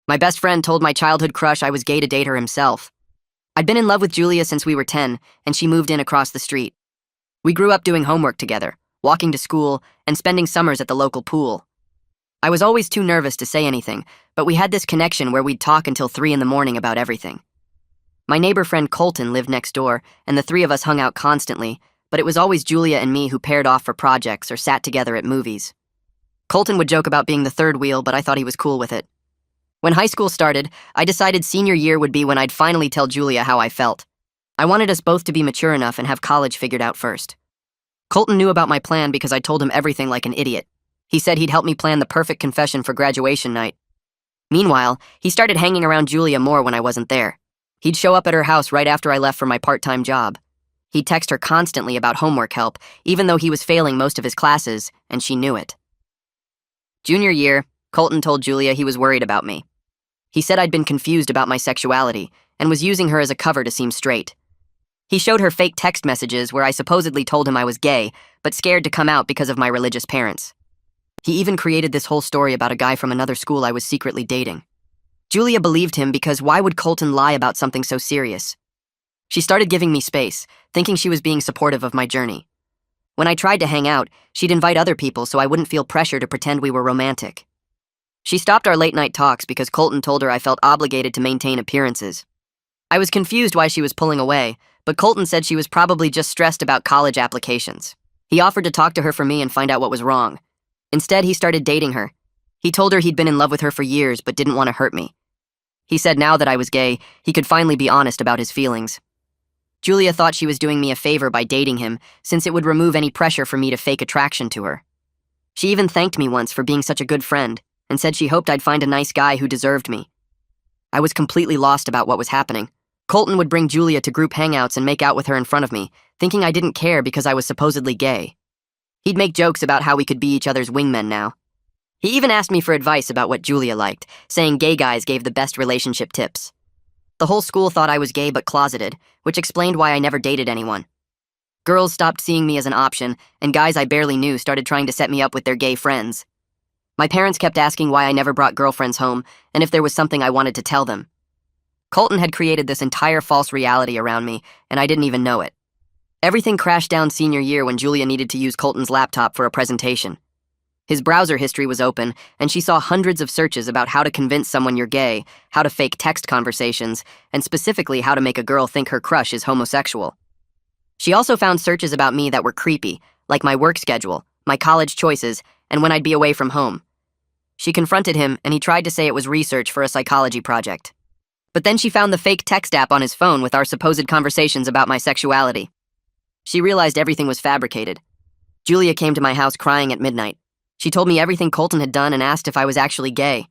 My best friend told my childhood crush I was gay to date her himself. I'd been in love with Julia since we were 10, and she moved in across the street. We grew up doing homework together, walking to school, and spending summers at the local pool. I was always too nervous to say anything, but we had this connection where we'd talk until 3 in the morning about everything. My neighbor friend Colton lived next door, and the three of us hung out constantly, but it was always Julia and me who paired off for projects or sat together at movies. Colton would joke about being the third wheel, but I thought he was cool with it. When high school started, I decided senior year would be when I'd finally tell Julia how I felt. I wanted us both to be mature enough and have college figured out first. Colton knew about my plan because I told him everything like an idiot. He said he'd help me plan the perfect confession for graduation night. Meanwhile, he started hanging around Julia more when I wasn't there. He'd show up at her house right after I left for my part-time job. He'd text her constantly about homework help, even though he was failing most of his classes, and she knew it. Junior year, Colton told Julia he was worried about me. He said I'd been confused about my sexuality and was using her as a cover to seem straight. He showed her fake text messages where I supposedly told him I was gay, but scared to come out because of my religious parents. He even created this whole story about a guy from another school I was secretly dating. Julia believed him because why would Colton lie about something so serious? She started giving me space, thinking she was being supportive of my journey. When I tried to hang out, she'd invite other people so I wouldn't feel pressure to pretend we were romantic. She stopped our late-night talks because Colton told her I felt obligated to maintain appearances. I was confused why she was pulling away, but Colton said she was probably just stressed about college applications. He offered to talk to her for me and find out what was wrong. Instead, he started dating her. He told her he'd been in love with her for years but didn't want to hurt me. He said now that I was gay, he could finally be honest about his feelings. Julia thought she was doing me a favor by dating him, since it would remove any pressure for me to fake attraction to her. She even thanked me once for being such a good friend, and said she hoped I'd find a nice guy who deserved me. I was completely lost about what was happening. Colton would bring Julia to group hangouts and make out with her in front of me, thinking I didn't care because I was supposedly gay. He'd make jokes about how we could be each other's wingmen now. He even asked me for advice about what Julia liked, saying gay guys gave the best relationship tips. The whole school thought I was gay but closeted, which explained why I never dated anyone. Girls stopped seeing me as an option, and guys I barely knew started trying to set me up with their gay friends. My parents kept asking why I never brought girlfriends home, and if there was something I wanted to tell them. Colton had created this entire false reality around me, and I didn't even know it. Everything crashed down senior year when Julia needed to use Colton's laptop for a presentation. His browser history was open, and she saw hundreds of searches about how to convince someone you're gay, how to fake text conversations, and specifically how to make a girl think her crush is homosexual. She also found searches about me that were creepy, like my work schedule, my college choices, and when I'd be away from home. She confronted him, and he tried to say it was research for a psychology project. But then she found the fake text app on his phone with our supposed conversations about my sexuality. She realized everything was fabricated. Julia came to my house crying at midnight. She told me everything Colton had done and asked if I was actually gay.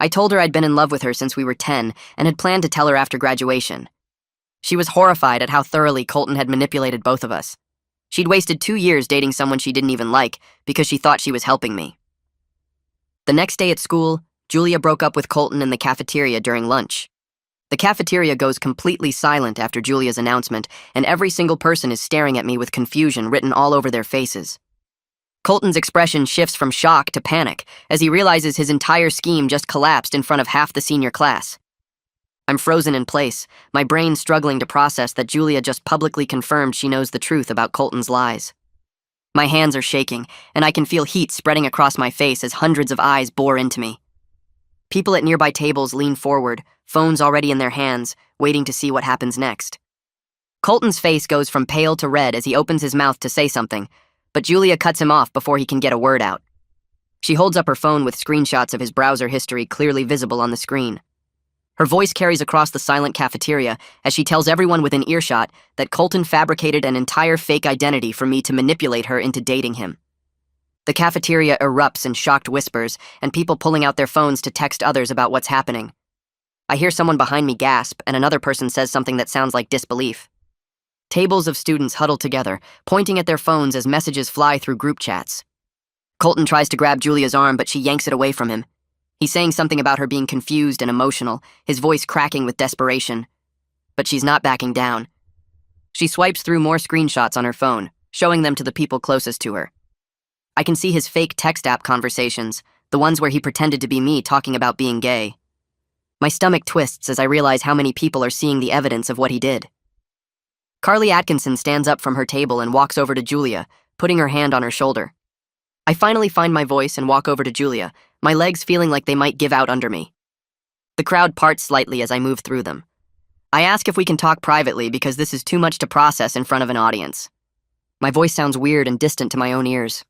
I told her I'd been in love with her since we were 10 and had planned to tell her after graduation. She was horrified at how thoroughly Colton had manipulated both of us. She'd wasted 2 years dating someone she didn't even like because she thought she was helping me. The next day at school, Julia broke up with Colton in the cafeteria during lunch. The cafeteria goes completely silent after Julia's announcement, and every single person is staring at me with confusion written all over their faces. Colton's expression shifts from shock to panic as he realizes his entire scheme just collapsed in front of half the senior class. I'm frozen in place, my brain struggling to process that Julia just publicly confirmed she knows the truth about Colton's lies. My hands are shaking, and I can feel heat spreading across my face as hundreds of eyes bore into me. People at nearby tables lean forward, phones already in their hands, waiting to see what happens next. Colton's face goes from pale to red as he opens his mouth to say something, but Julia cuts him off before he can get a word out. She holds up her phone with screenshots of his browser history clearly visible on the screen. Her voice carries across the silent cafeteria as she tells everyone within earshot that Colton fabricated an entire fake identity for me to manipulate her into dating him. The cafeteria erupts in shocked whispers, and people pulling out their phones to text others about what's happening. I hear someone behind me gasp, and another person says something that sounds like disbelief. Tables of students huddle together, pointing at their phones as messages fly through group chats. Colton tries to grab Julia's arm, but she yanks it away from him. He's saying something about her being confused and emotional, his voice cracking with desperation. But she's not backing down. She swipes through more screenshots on her phone, showing them to the people closest to her. I can see his fake text app conversations, the ones where he pretended to be me talking about being gay. My stomach twists as I realize how many people are seeing the evidence of what he did. Carly Atkinson stands up from her table and walks over to Julia, putting her hand on her shoulder. I finally find my voice and walk over to Julia, my legs feeling like they might give out under me. The crowd parts slightly as I move through them. I ask if we can talk privately because this is too much to process in front of an audience. My voice sounds weird and distant to my own ears.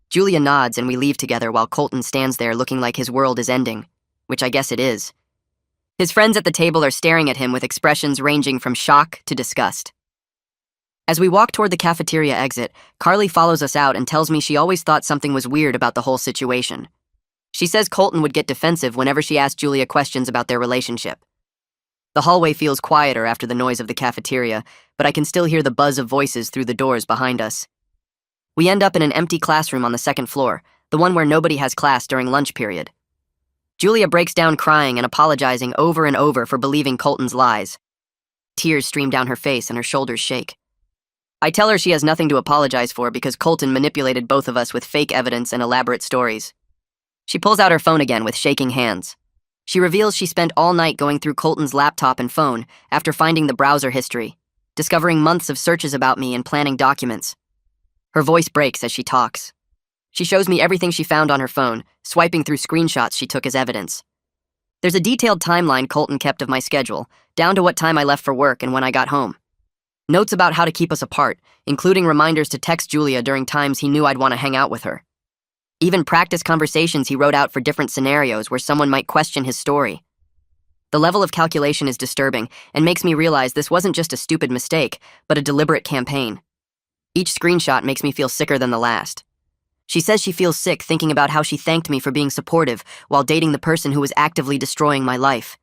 Julia nods and we leave together while Colton stands there looking like his world is ending, which I guess it is. His friends at the table are staring at him with expressions ranging from shock to disgust. As we walk toward the cafeteria exit, Carly follows us out and tells me she always thought something was weird about the whole situation. She says Colton would get defensive whenever she asked Julia questions about their relationship. The hallway feels quieter after the noise of the cafeteria, but I can still hear the buzz of voices through the doors behind us. We end up in an empty classroom on the second floor, the one where nobody has class during lunch period. Julia breaks down crying and apologizing over and over for believing Colton's lies. Tears stream down her face and her shoulders shake. I tell her she has nothing to apologize for because Colton manipulated both of us with fake evidence and elaborate stories. She pulls out her phone again with shaking hands. She reveals she spent all night going through Colton's laptop and phone after finding the browser history, discovering months of searches about me and planning documents. Her voice breaks as she talks. She shows me everything she found on her phone, swiping through screenshots she took as evidence. There's a detailed timeline Colton kept of my schedule, down to what time I left for work and when I got home. Notes about how to keep us apart, including reminders to text Julia during times he knew I'd want to hang out with her. Even practice conversations he wrote out for different scenarios where someone might question his story. The level of calculation is disturbing and makes me realize this wasn't just a stupid mistake, but a deliberate campaign. Each screenshot makes me feel sicker than the last. She says she feels sick thinking about how she thanked me for being supportive while dating the person who was actively destroying my life.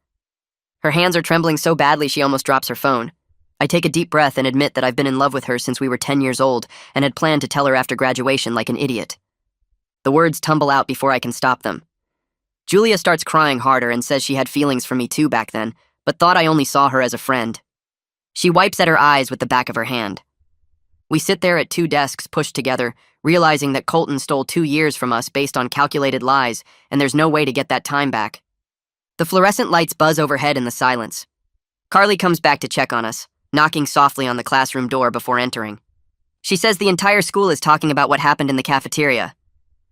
Her hands are trembling so badly she almost drops her phone. I take a deep breath and admit that I've been in love with her since we were 10 years old and had planned to tell her after graduation like an idiot. The words tumble out before I can stop them. Julia starts crying harder and says she had feelings for me too back then, but thought I only saw her as a friend. She wipes at her eyes with the back of her hand. We sit there at two desks pushed together, realizing that Colton stole 2 years from us based on calculated lies, and there's no way to get that time back. The fluorescent lights buzz overhead in the silence. Carly comes back to check on us, knocking softly on the classroom door before entering. She says the entire school is talking about what happened in the cafeteria.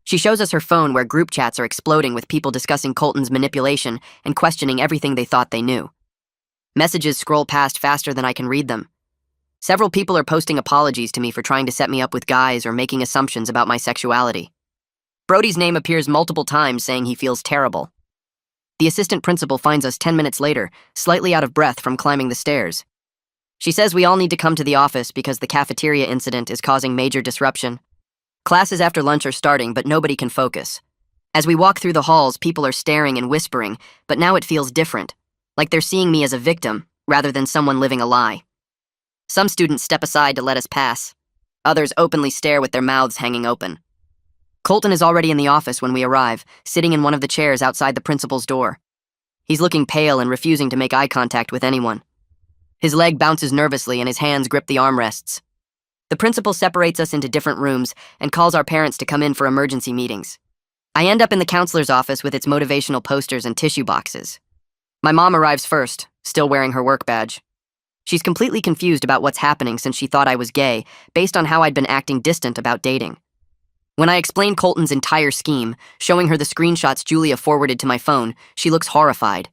She shows us her phone where group chats are exploding with people discussing Colton's manipulation and questioning everything they thought they knew. Messages scroll past faster than I can read them. Several people are posting apologies to me for trying to set me up with guys or making assumptions about my sexuality. Brody's name appears multiple times saying he feels terrible. The assistant principal finds us 10 minutes later, slightly out of breath from climbing the stairs. She says we all need to come to the office because the cafeteria incident is causing major disruption. Classes after lunch are starting, but nobody can focus. As we walk through the halls, people are staring and whispering, but now it feels different, like they're seeing me as a victim rather than someone living a lie. Some students step aside to let us pass. Others openly stare with their mouths hanging open. Colton is already in the office when we arrive, sitting in one of the chairs outside the principal's door. He's looking pale and refusing to make eye contact with anyone. His leg bounces nervously and his hands grip the armrests. The principal separates us into different rooms and calls our parents to come in for emergency meetings. I end up in the counselor's office with its motivational posters and tissue boxes. My mom arrives first, still wearing her work badge. She's completely confused about what's happening since she thought I was gay, based on how I'd been acting distant about dating. When I explain Colton's entire scheme, showing her the screenshots Julia forwarded to my phone, she looks horrified.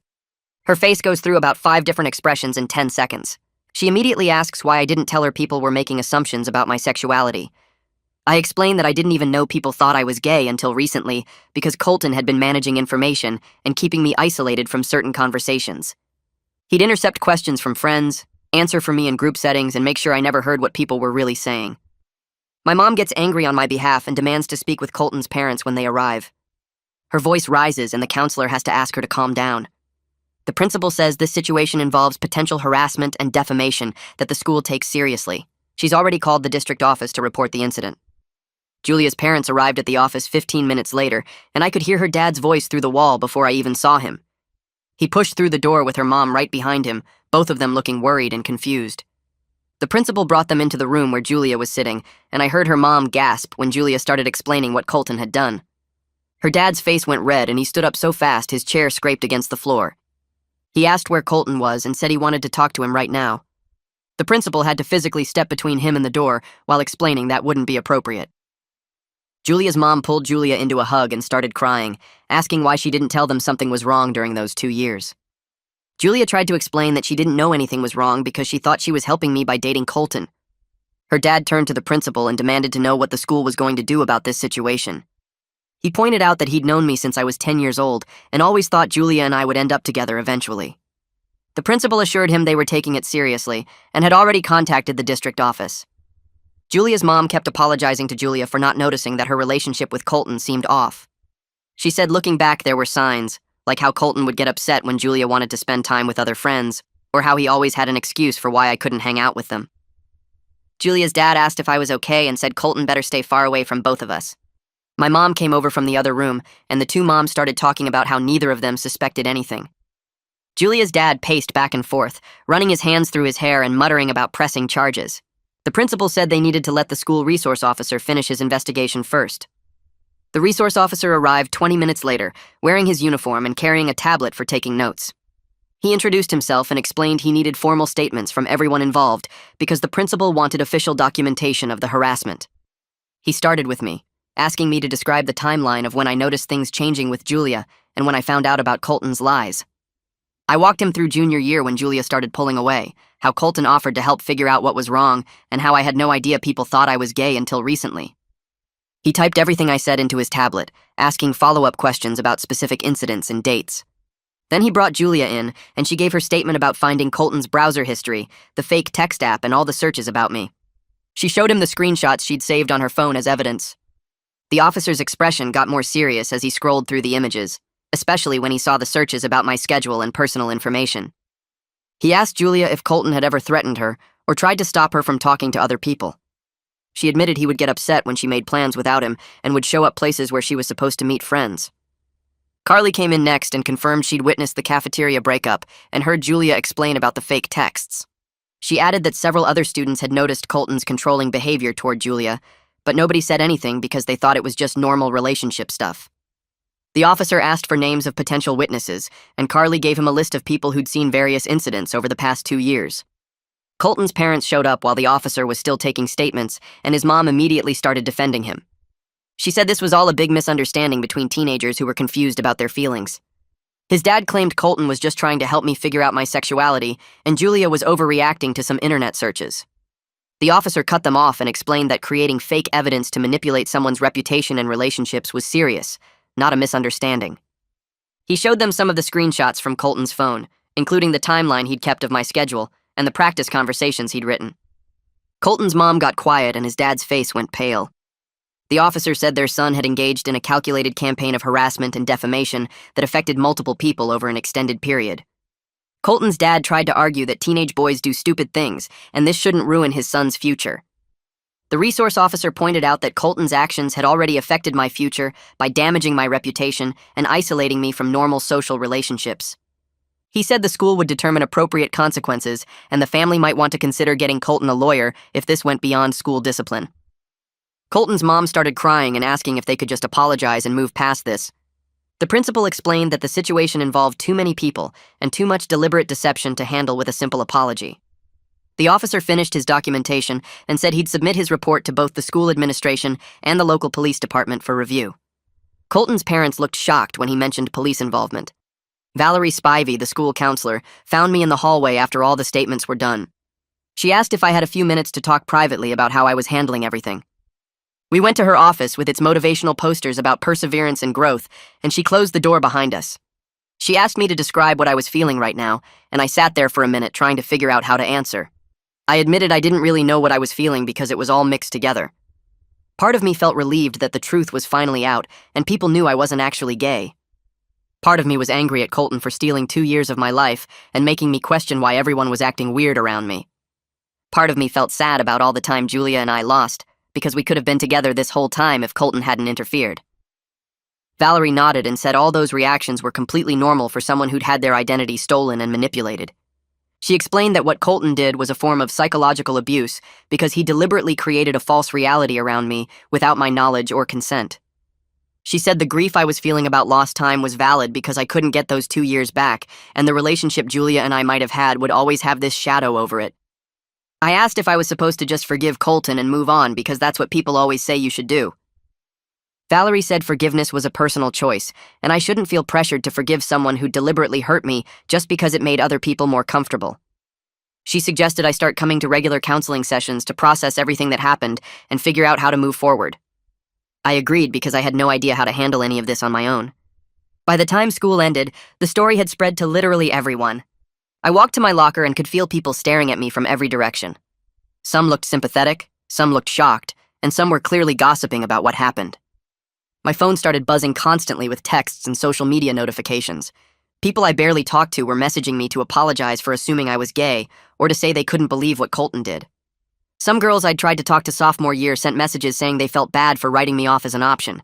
Her face goes through about 5 different expressions in 10 seconds. She immediately asks why I didn't tell her people were making assumptions about my sexuality. I explain that I didn't even know people thought I was gay until recently because Colton had been managing information and keeping me isolated from certain conversations. He'd intercept questions from friends, answer for me in group settings, and make sure I never heard what people were really saying. My mom gets angry on my behalf and demands to speak with Colton's parents when they arrive. Her voice rises and the counselor has to ask her to calm down. The principal says this situation involves potential harassment and defamation that the school takes seriously. She's already called the district office to report the incident. Julia's parents arrived at the office 15 minutes later, and I could hear her dad's voice through the wall before I even saw him. He pushed through the door with her mom right behind him, both of them looking worried and confused. The principal brought them into the room where Julia was sitting, and I heard her mom gasp when Julia started explaining what Colton had done. Her dad's face went red and he stood up so fast his chair scraped against the floor. He asked where Colton was and said he wanted to talk to him right now. The principal had to physically step between him and the door while explaining that wouldn't be appropriate. Julia's mom pulled Julia into a hug and started crying, asking why she didn't tell them something was wrong during those 2 years. Julia tried to explain that she didn't know anything was wrong because she thought she was helping me by dating Colton. Her dad turned to the principal and demanded to know what the school was going to do about this situation. He pointed out that he'd known me since I was 10 years old and always thought Julia and I would end up together eventually. The principal assured him they were taking it seriously and had already contacted the district office. Julia's mom kept apologizing to Julia for not noticing that her relationship with Colton seemed off. She said looking back there were signs, like how Colton would get upset when Julia wanted to spend time with other friends, or how he always had an excuse for why I couldn't hang out with them. Julia's dad asked if I was okay and said Colton better stay far away from both of us. My mom came over from the other room, and the two moms started talking about how neither of them suspected anything. Julia's dad paced back and forth, running his hands through his hair and muttering about pressing charges. The principal said they needed to let the school resource officer finish his investigation first. The resource officer arrived 20 minutes later, wearing his uniform and carrying a tablet for taking notes. He introduced himself and explained he needed formal statements from everyone involved because the principal wanted official documentation of the harassment. He started with me, asking me to describe the timeline of when I noticed things changing with Julia and when I found out about Colton's lies. I walked him through junior year when Julia started pulling away, how Colton offered to help figure out what was wrong, and how I had no idea people thought I was gay until recently. He typed everything I said into his tablet, asking follow-up questions about specific incidents and dates. Then he brought Julia in, and she gave her statement about finding Colton's browser history, the fake text app, and all the searches about me. She showed him the screenshots she'd saved on her phone as evidence. The officer's expression got more serious as he scrolled through the images, especially when he saw the searches about my schedule and personal information. He asked Julia if Colton had ever threatened her or tried to stop her from talking to other people. She admitted he would get upset when she made plans without him and would show up places where she was supposed to meet friends. Carly came in next and confirmed she'd witnessed the cafeteria breakup and heard Julia explain about the fake texts. She added that several other students had noticed Colton's controlling behavior toward Julia, but nobody said anything because they thought it was just normal relationship stuff. The officer asked for names of potential witnesses, and Carly gave him a list of people who'd seen various incidents over the past 2 years. Colton's parents showed up while the officer was still taking statements, and his mom immediately started defending him. She said this was all a big misunderstanding between teenagers who were confused about their feelings. His dad claimed Colton was just trying to help me figure out my sexuality, and Julia was overreacting to some internet searches. The officer cut them off and explained that creating fake evidence to manipulate someone's reputation and relationships was serious, not a misunderstanding. He showed them some of the screenshots from Colton's phone, including the timeline he'd kept of my schedule and the practice conversations he'd written. Colton's mom got quiet and his dad's face went pale. The officer said their son had engaged in a calculated campaign of harassment and defamation that affected multiple people over an extended period. Colton's dad tried to argue that teenage boys do stupid things, and this shouldn't ruin his son's future. The resource officer pointed out that Colton's actions had already affected my future by damaging my reputation and isolating me from normal social relationships. He said the school would determine appropriate consequences, and the family might want to consider getting Colton a lawyer if this went beyond school discipline. Colton's mom started crying and asking if they could just apologize and move past this. The principal explained that the situation involved too many people and too much deliberate deception to handle with a simple apology. The officer finished his documentation and said he'd submit his report to both the school administration and the local police department for review. Colton's parents looked shocked when he mentioned police involvement. Valerie Spivey, the school counselor, found me in the hallway after all the statements were done. She asked if I had a few minutes to talk privately about how I was handling everything. We went to her office with its motivational posters about perseverance and growth, and she closed the door behind us. She asked me to describe what I was feeling right now, and I sat there for a minute trying to figure out how to answer. I admitted I didn't really know what I was feeling because it was all mixed together. Part of me felt relieved that the truth was finally out, and people knew I wasn't actually gay. Part of me was angry at Colton for stealing 2 years of my life and making me question why everyone was acting weird around me. Part of me felt sad about all the time Julia and I lost, because we could have been together this whole time if Colton hadn't interfered. Valerie nodded and said all those reactions were completely normal for someone who'd had their identity stolen and manipulated. She explained that what Colton did was a form of psychological abuse because he deliberately created a false reality around me without my knowledge or consent. She said the grief I was feeling about lost time was valid because I couldn't get those 2 years back, and the relationship Julia and I might have had would always have this shadow over it. I asked if I was supposed to just forgive Colton and move on because that's what people always say you should do. Valerie said forgiveness was a personal choice, and I shouldn't feel pressured to forgive someone who deliberately hurt me just because it made other people more comfortable. She suggested I start coming to regular counseling sessions to process everything that happened and figure out how to move forward. I agreed because I had no idea how to handle any of this on my own. By the time school ended, the story had spread to literally everyone. I walked to my locker and could feel people staring at me from every direction. Some looked sympathetic, some looked shocked, and some were clearly gossiping about what happened. My phone started buzzing constantly with texts and social media notifications. People I barely talked to were messaging me to apologize for assuming I was gay or to say they couldn't believe what Colton did. Some girls I'd tried to talk to sophomore year sent messages saying they felt bad for writing me off as an option.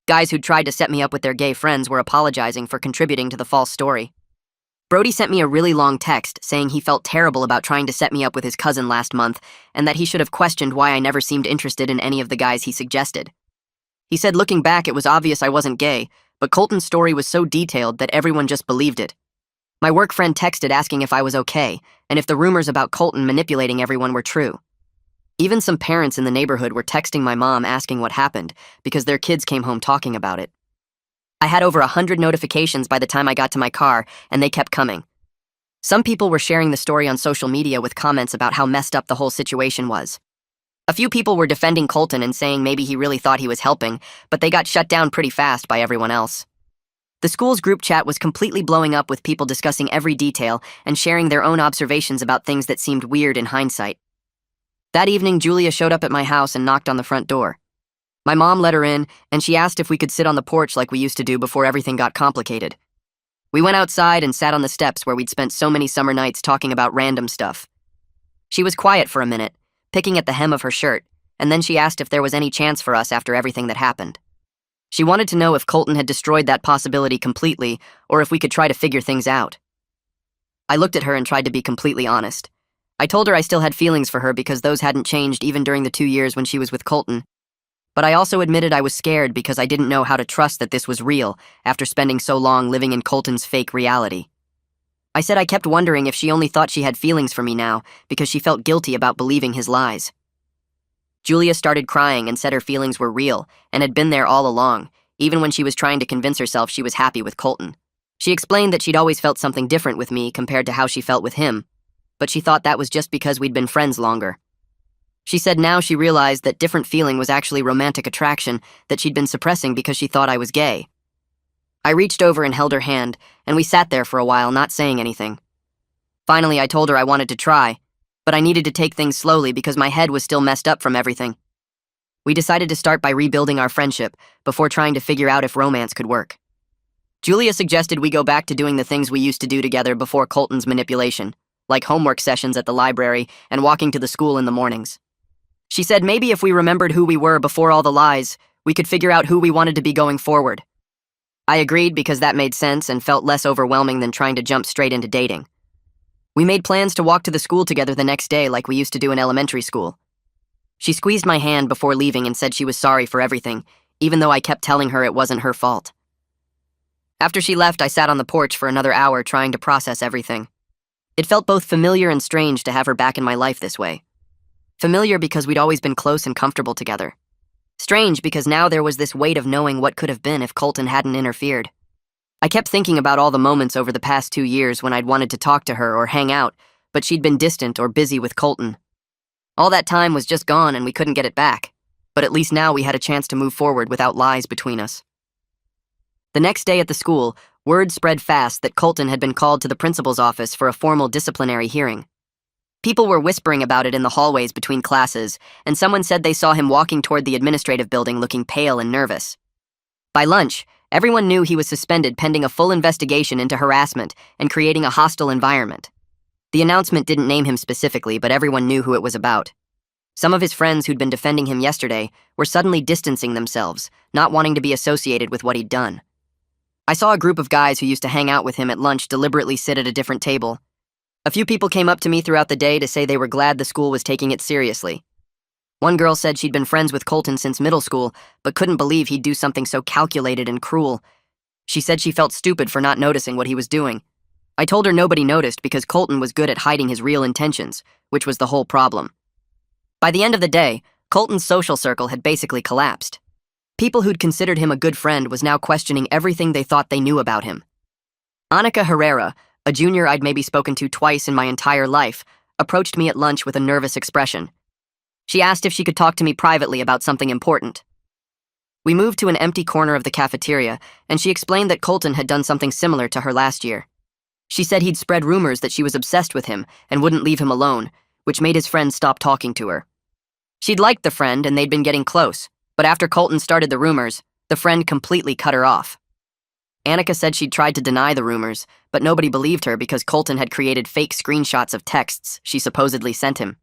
Guys who'd tried to set me up with their gay friends were apologizing for contributing to the false story. Brody sent me a really long text saying he felt terrible about trying to set me up with his cousin last month and that he should have questioned why I never seemed interested in any of the guys he suggested. He said looking back it was obvious I wasn't gay, but Colton's story was so detailed that everyone just believed it. My work friend texted asking if I was okay and if the rumors about Colton manipulating everyone were true. Even some parents in the neighborhood were texting my mom asking what happened because their kids came home talking about it. I had over 100 notifications by the time I got to my car, and they kept coming. Some people were sharing the story on social media with comments about how messed up the whole situation was. A few people were defending Colton and saying maybe he really thought he was helping, but they got shut down pretty fast by everyone else. The school's group chat was completely blowing up with people discussing every detail and sharing their own observations about things that seemed weird in hindsight. That evening, Julia showed up at my house and knocked on the front door. My mom let her in, and she asked if we could sit on the porch like we used to do before everything got complicated. We went outside and sat on the steps where we'd spent so many summer nights talking about random stuff. She was quiet for a minute, picking at the hem of her shirt, and then she asked if there was any chance for us after everything that happened. She wanted to know if Colton had destroyed that possibility completely, or if we could try to figure things out. I looked at her and tried to be completely honest. I told her I still had feelings for her because those hadn't changed even during the 2 years when she was with Colton. But I also admitted I was scared because I didn't know how to trust that this was real after spending so long living in Colton's fake reality. I said I kept wondering if she only thought she had feelings for me now because she felt guilty about believing his lies. Julia started crying and said her feelings were real and had been there all along, even when she was trying to convince herself she was happy with Colton. She explained that she'd always felt something different with me compared to how she felt with him, but she thought that was just because we'd been friends longer. She said now she realized that different feeling was actually romantic attraction that she'd been suppressing because she thought I was gay. I reached over and held her hand, and we sat there for a while, not saying anything. Finally, I told her I wanted to try, but I needed to take things slowly because my head was still messed up from everything. We decided to start by rebuilding our friendship before trying to figure out if romance could work. Julia suggested we go back to doing the things we used to do together before Colton's manipulation, like homework sessions at the library and walking to the school in the mornings. She said maybe if we remembered who we were before all the lies, we could figure out who we wanted to be going forward. I agreed because that made sense and felt less overwhelming than trying to jump straight into dating. We made plans to walk to the school together the next day like we used to do in elementary school. She squeezed my hand before leaving and said she was sorry for everything, even though I kept telling her it wasn't her fault. After she left, I sat on the porch for another hour trying to process everything. It felt both familiar and strange to have her back in my life this way. Familiar because we'd always been close and comfortable together. Strange because now there was this weight of knowing what could have been if Colton hadn't interfered. I kept thinking about all the moments over the past 2 years when I'd wanted to talk to her or hang out, but she'd been distant or busy with Colton. All that time was just gone and we couldn't get it back, but at least now we had a chance to move forward without lies between us. The next day at the school, word spread fast that Colton had been called to the principal's office for a formal disciplinary hearing. People were whispering about it in the hallways between classes, and someone said they saw him walking toward the administrative building looking pale and nervous. By lunch, everyone knew he was suspended pending a full investigation into harassment and creating a hostile environment. The announcement didn't name him specifically, but everyone knew who it was about. Some of his friends who'd been defending him yesterday were suddenly distancing themselves, not wanting to be associated with what he'd done. I saw a group of guys who used to hang out with him at lunch deliberately sit at a different table. A few people came up to me throughout the day to say they were glad the school was taking it seriously. One girl said she'd been friends with Colton since middle school, but couldn't believe he'd do something so calculated and cruel. She said she felt stupid for not noticing what he was doing. I told her nobody noticed because Colton was good at hiding his real intentions, which was the whole problem. By the end of the day, Colton's social circle had basically collapsed. People who'd considered him a good friend was now questioning everything they thought they knew about him. Annika Herrera, a junior I'd maybe spoken to twice in my entire life, approached me at lunch with a nervous expression. She asked if she could talk to me privately about something important. We moved to an empty corner of the cafeteria, and she explained that Colton had done something similar to her last year. She said he'd spread rumors that she was obsessed with him and wouldn't leave him alone, which made his friend stop talking to her. She'd liked the friend and they'd been getting close, but after Colton started the rumors, the friend completely cut her off. Annika said she'd tried to deny the rumors, but nobody believed her because Colton had created fake screenshots of texts she supposedly sent him.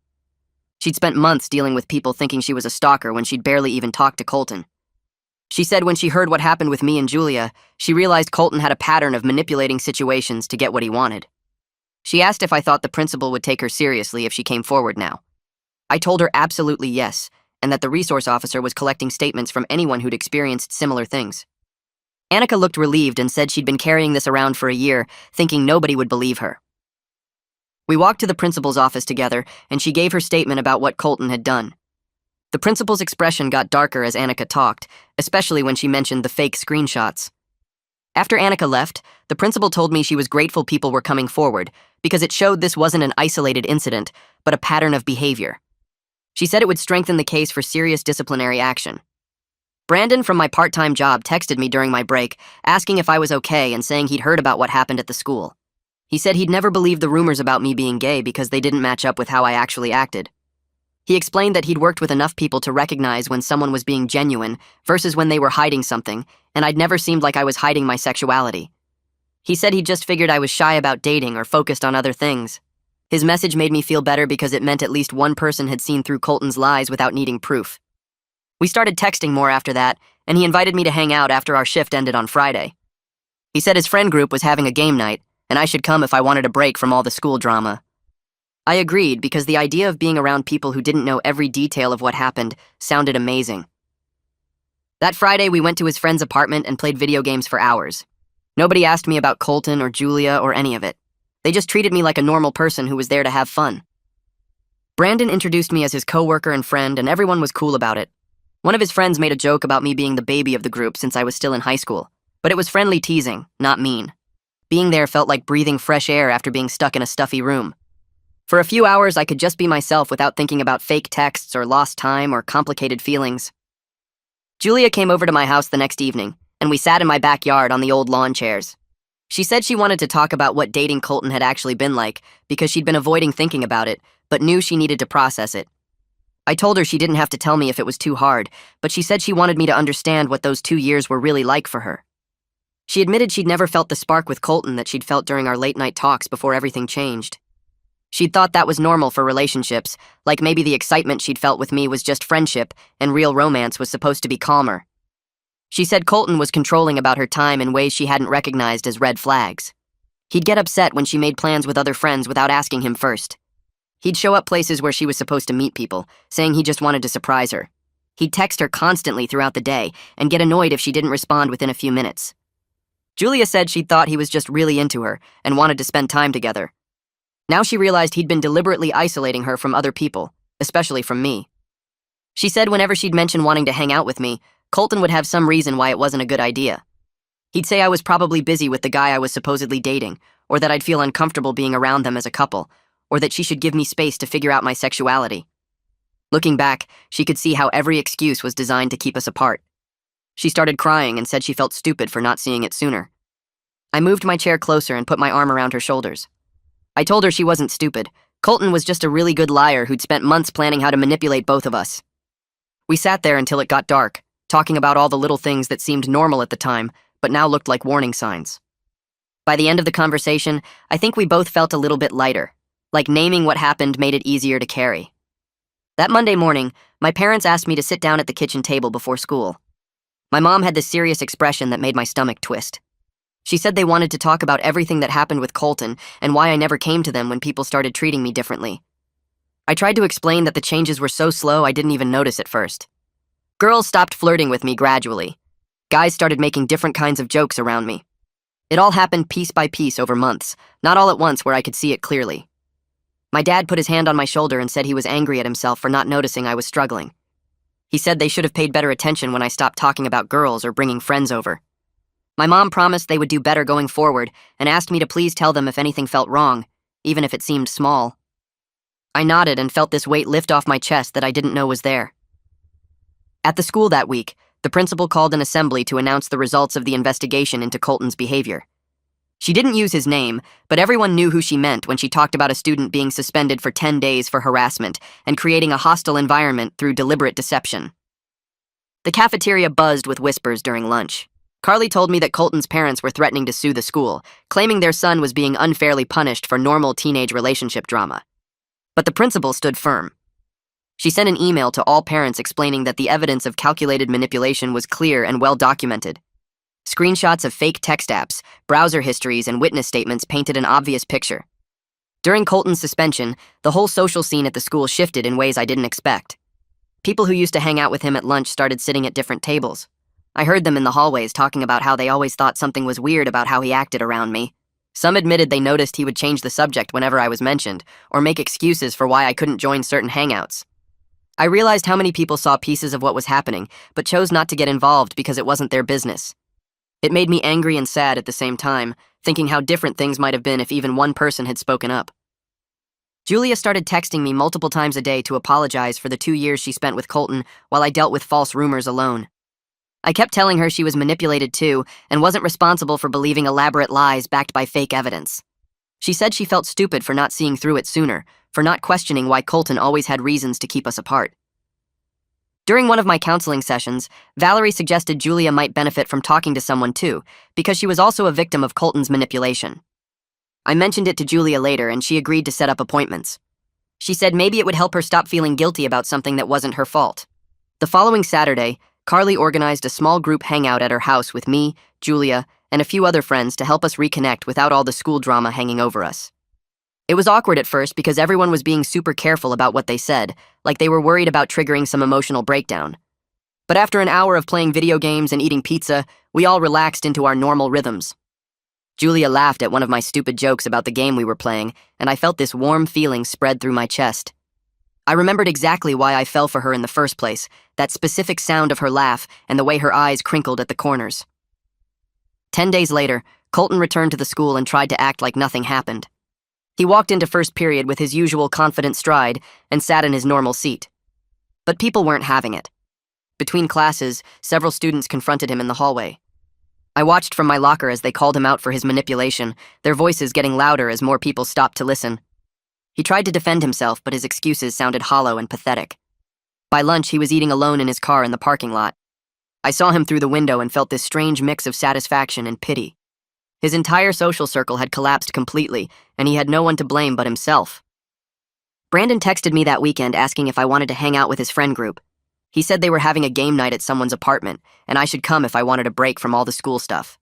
She'd spent months dealing with people thinking she was a stalker when she'd barely even talked to Colton. She said when she heard what happened with me and Julia, she realized Colton had a pattern of manipulating situations to get what he wanted. She asked if I thought the principal would take her seriously if she came forward now. I told her absolutely yes, and that the resource officer was collecting statements from anyone who'd experienced similar things. Annika looked relieved and said she'd been carrying this around for a year, thinking nobody would believe her. We walked to the principal's office together, and she gave her statement about what Colton had done. The principal's expression got darker as Annika talked, especially when she mentioned the fake screenshots. After Annika left, the principal told me she was grateful people were coming forward because it showed this wasn't an isolated incident, but a pattern of behavior. She said it would strengthen the case for serious disciplinary action. Brandon from my part-time job texted me during my break, asking if I was okay and saying he'd heard about what happened at the school. He said he'd never believed the rumors about me being gay because they didn't match up with how I actually acted. He explained that he'd worked with enough people to recognize when someone was being genuine versus when they were hiding something, and I'd never seemed like I was hiding my sexuality. He said he just figured I was shy about dating or focused on other things. His message made me feel better because it meant at least one person had seen through Colton's lies without needing proof. We started texting more after that, and he invited me to hang out after our shift ended on Friday. He said his friend group was having a game night, and I should come if I wanted a break from all the school drama. I agreed because the idea of being around people who didn't know every detail of what happened sounded amazing. That Friday, we went to his friend's apartment and played video games for hours. Nobody asked me about Colton or Julia or any of it. They just treated me like a normal person who was there to have fun. Brandon introduced me as his coworker and friend, and everyone was cool about it. One of his friends made a joke about me being the baby of the group since I was still in high school, but it was friendly teasing, not mean. Being there felt like breathing fresh air after being stuck in a stuffy room. For a few hours, I could just be myself without thinking about fake texts or lost time or complicated feelings. Julia came over to my house the next evening, and we sat in my backyard on the old lawn chairs. She said she wanted to talk about what dating Colton had actually been like because she'd been avoiding thinking about it, but knew she needed to process it. I told her she didn't have to tell me if it was too hard, but she said she wanted me to understand what those 2 years were really like for her. She admitted she'd never felt the spark with Colton that she'd felt during our late-night talks before everything changed. She'd thought that was normal for relationships, like maybe the excitement she'd felt with me was just friendship and real romance was supposed to be calmer. She said Colton was controlling about her time in ways she hadn't recognized as red flags. He'd get upset when she made plans with other friends without asking him first. He'd show up places where she was supposed to meet people, saying he just wanted to surprise her. He'd text her constantly throughout the day and get annoyed if she didn't respond within a few minutes. Julia said she'd thought he was just really into her and wanted to spend time together. Now she realized he'd been deliberately isolating her from other people, especially from me. She said whenever she'd mention wanting to hang out with me, Colton would have some reason why it wasn't a good idea. He'd say I was probably busy with the guy I was supposedly dating, or that I'd feel uncomfortable being around them as a couple, or that she should give me space to figure out my sexuality. Looking back, she could see how every excuse was designed to keep us apart. She started crying and said she felt stupid for not seeing it sooner. I moved my chair closer and put my arm around her shoulders. I told her she wasn't stupid. Colton was just a really good liar who'd spent months planning how to manipulate both of us. We sat there until it got dark, talking about all the little things that seemed normal at the time, but now looked like warning signs. By the end of the conversation, I think we both felt a little bit lighter, like naming what happened made it easier to carry. That Monday morning, my parents asked me to sit down at the kitchen table before school. My mom had this serious expression that made my stomach twist. She said they wanted to talk about everything that happened with Colton and why I never came to them when people started treating me differently. I tried to explain that the changes were so slow I didn't even notice at first. Girls stopped flirting with me gradually. Guys started making different kinds of jokes around me. It all happened piece by piece over months, not all at once where I could see it clearly. My dad put his hand on my shoulder and said he was angry at himself for not noticing I was struggling. He said they should have paid better attention when I stopped talking about girls or bringing friends over. My mom promised they would do better going forward and asked me to please tell them if anything felt wrong, even if it seemed small. I nodded and felt this weight lift off my chest that I didn't know was there. At the school that week, the principal called an assembly to announce the results of the investigation into Colton's behavior. She didn't use his name, but everyone knew who she meant when she talked about a student being suspended for 10 days for harassment and creating a hostile environment through deliberate deception. The cafeteria buzzed with whispers during lunch. Carly told me that Colton's parents were threatening to sue the school, claiming their son was being unfairly punished for normal teenage relationship drama. But the principal stood firm. She sent an email to all parents explaining that the evidence of calculated manipulation was clear and well documented. Screenshots of fake text apps, browser histories, and witness statements painted an obvious picture. During Colton's suspension, the whole social scene at the school shifted in ways I didn't expect. People who used to hang out with him at lunch started sitting at different tables. I heard them in the hallways talking about how they always thought something was weird about how he acted around me. Some admitted they noticed he would change the subject whenever I was mentioned, or make excuses for why I couldn't join certain hangouts. I realized how many people saw pieces of what was happening, but chose not to get involved because it wasn't their business. It made me angry and sad at the same time, thinking how different things might have been if even one person had spoken up. Julia started texting me multiple times a day to apologize for the 2 years she spent with Colton while I dealt with false rumors alone. I kept telling her she was manipulated too and wasn't responsible for believing elaborate lies backed by fake evidence. She said she felt stupid for not seeing through it sooner, for not questioning why Colton always had reasons to keep us apart. During one of my counseling sessions, Valerie suggested Julia might benefit from talking to someone too, because she was also a victim of Colton's manipulation. I mentioned it to Julia later, and she agreed to set up appointments. She said maybe it would help her stop feeling guilty about something that wasn't her fault. The following Saturday, Carly organized a small group hangout at her house with me, Julia, and a few other friends to help us reconnect without all the school drama hanging over us. It was awkward at first because everyone was being super careful about what they said, like they were worried about triggering some emotional breakdown. But after an hour of playing video games and eating pizza, we all relaxed into our normal rhythms. Julia laughed at one of my stupid jokes about the game we were playing, and I felt this warm feeling spread through my chest. I remembered exactly why I fell for her in the first place, that specific sound of her laugh and the way her eyes crinkled at the corners. 10 days later, Colton returned to the school and tried to act like nothing happened. He walked into first period with his usual confident stride and sat in his normal seat. But people weren't having it. Between classes, several students confronted him in the hallway. I watched from my locker as they called him out for his manipulation, their voices getting louder as more people stopped to listen. He tried to defend himself, but his excuses sounded hollow and pathetic. By lunch, he was eating alone in his car in the parking lot. I saw him through the window and felt this strange mix of satisfaction and pity. His entire social circle had collapsed completely, and he had no one to blame but himself. Brandon texted me that weekend asking if I wanted to hang out with his friend group. He said they were having a game night at someone's apartment, and I should come if I wanted a break from all the school stuff.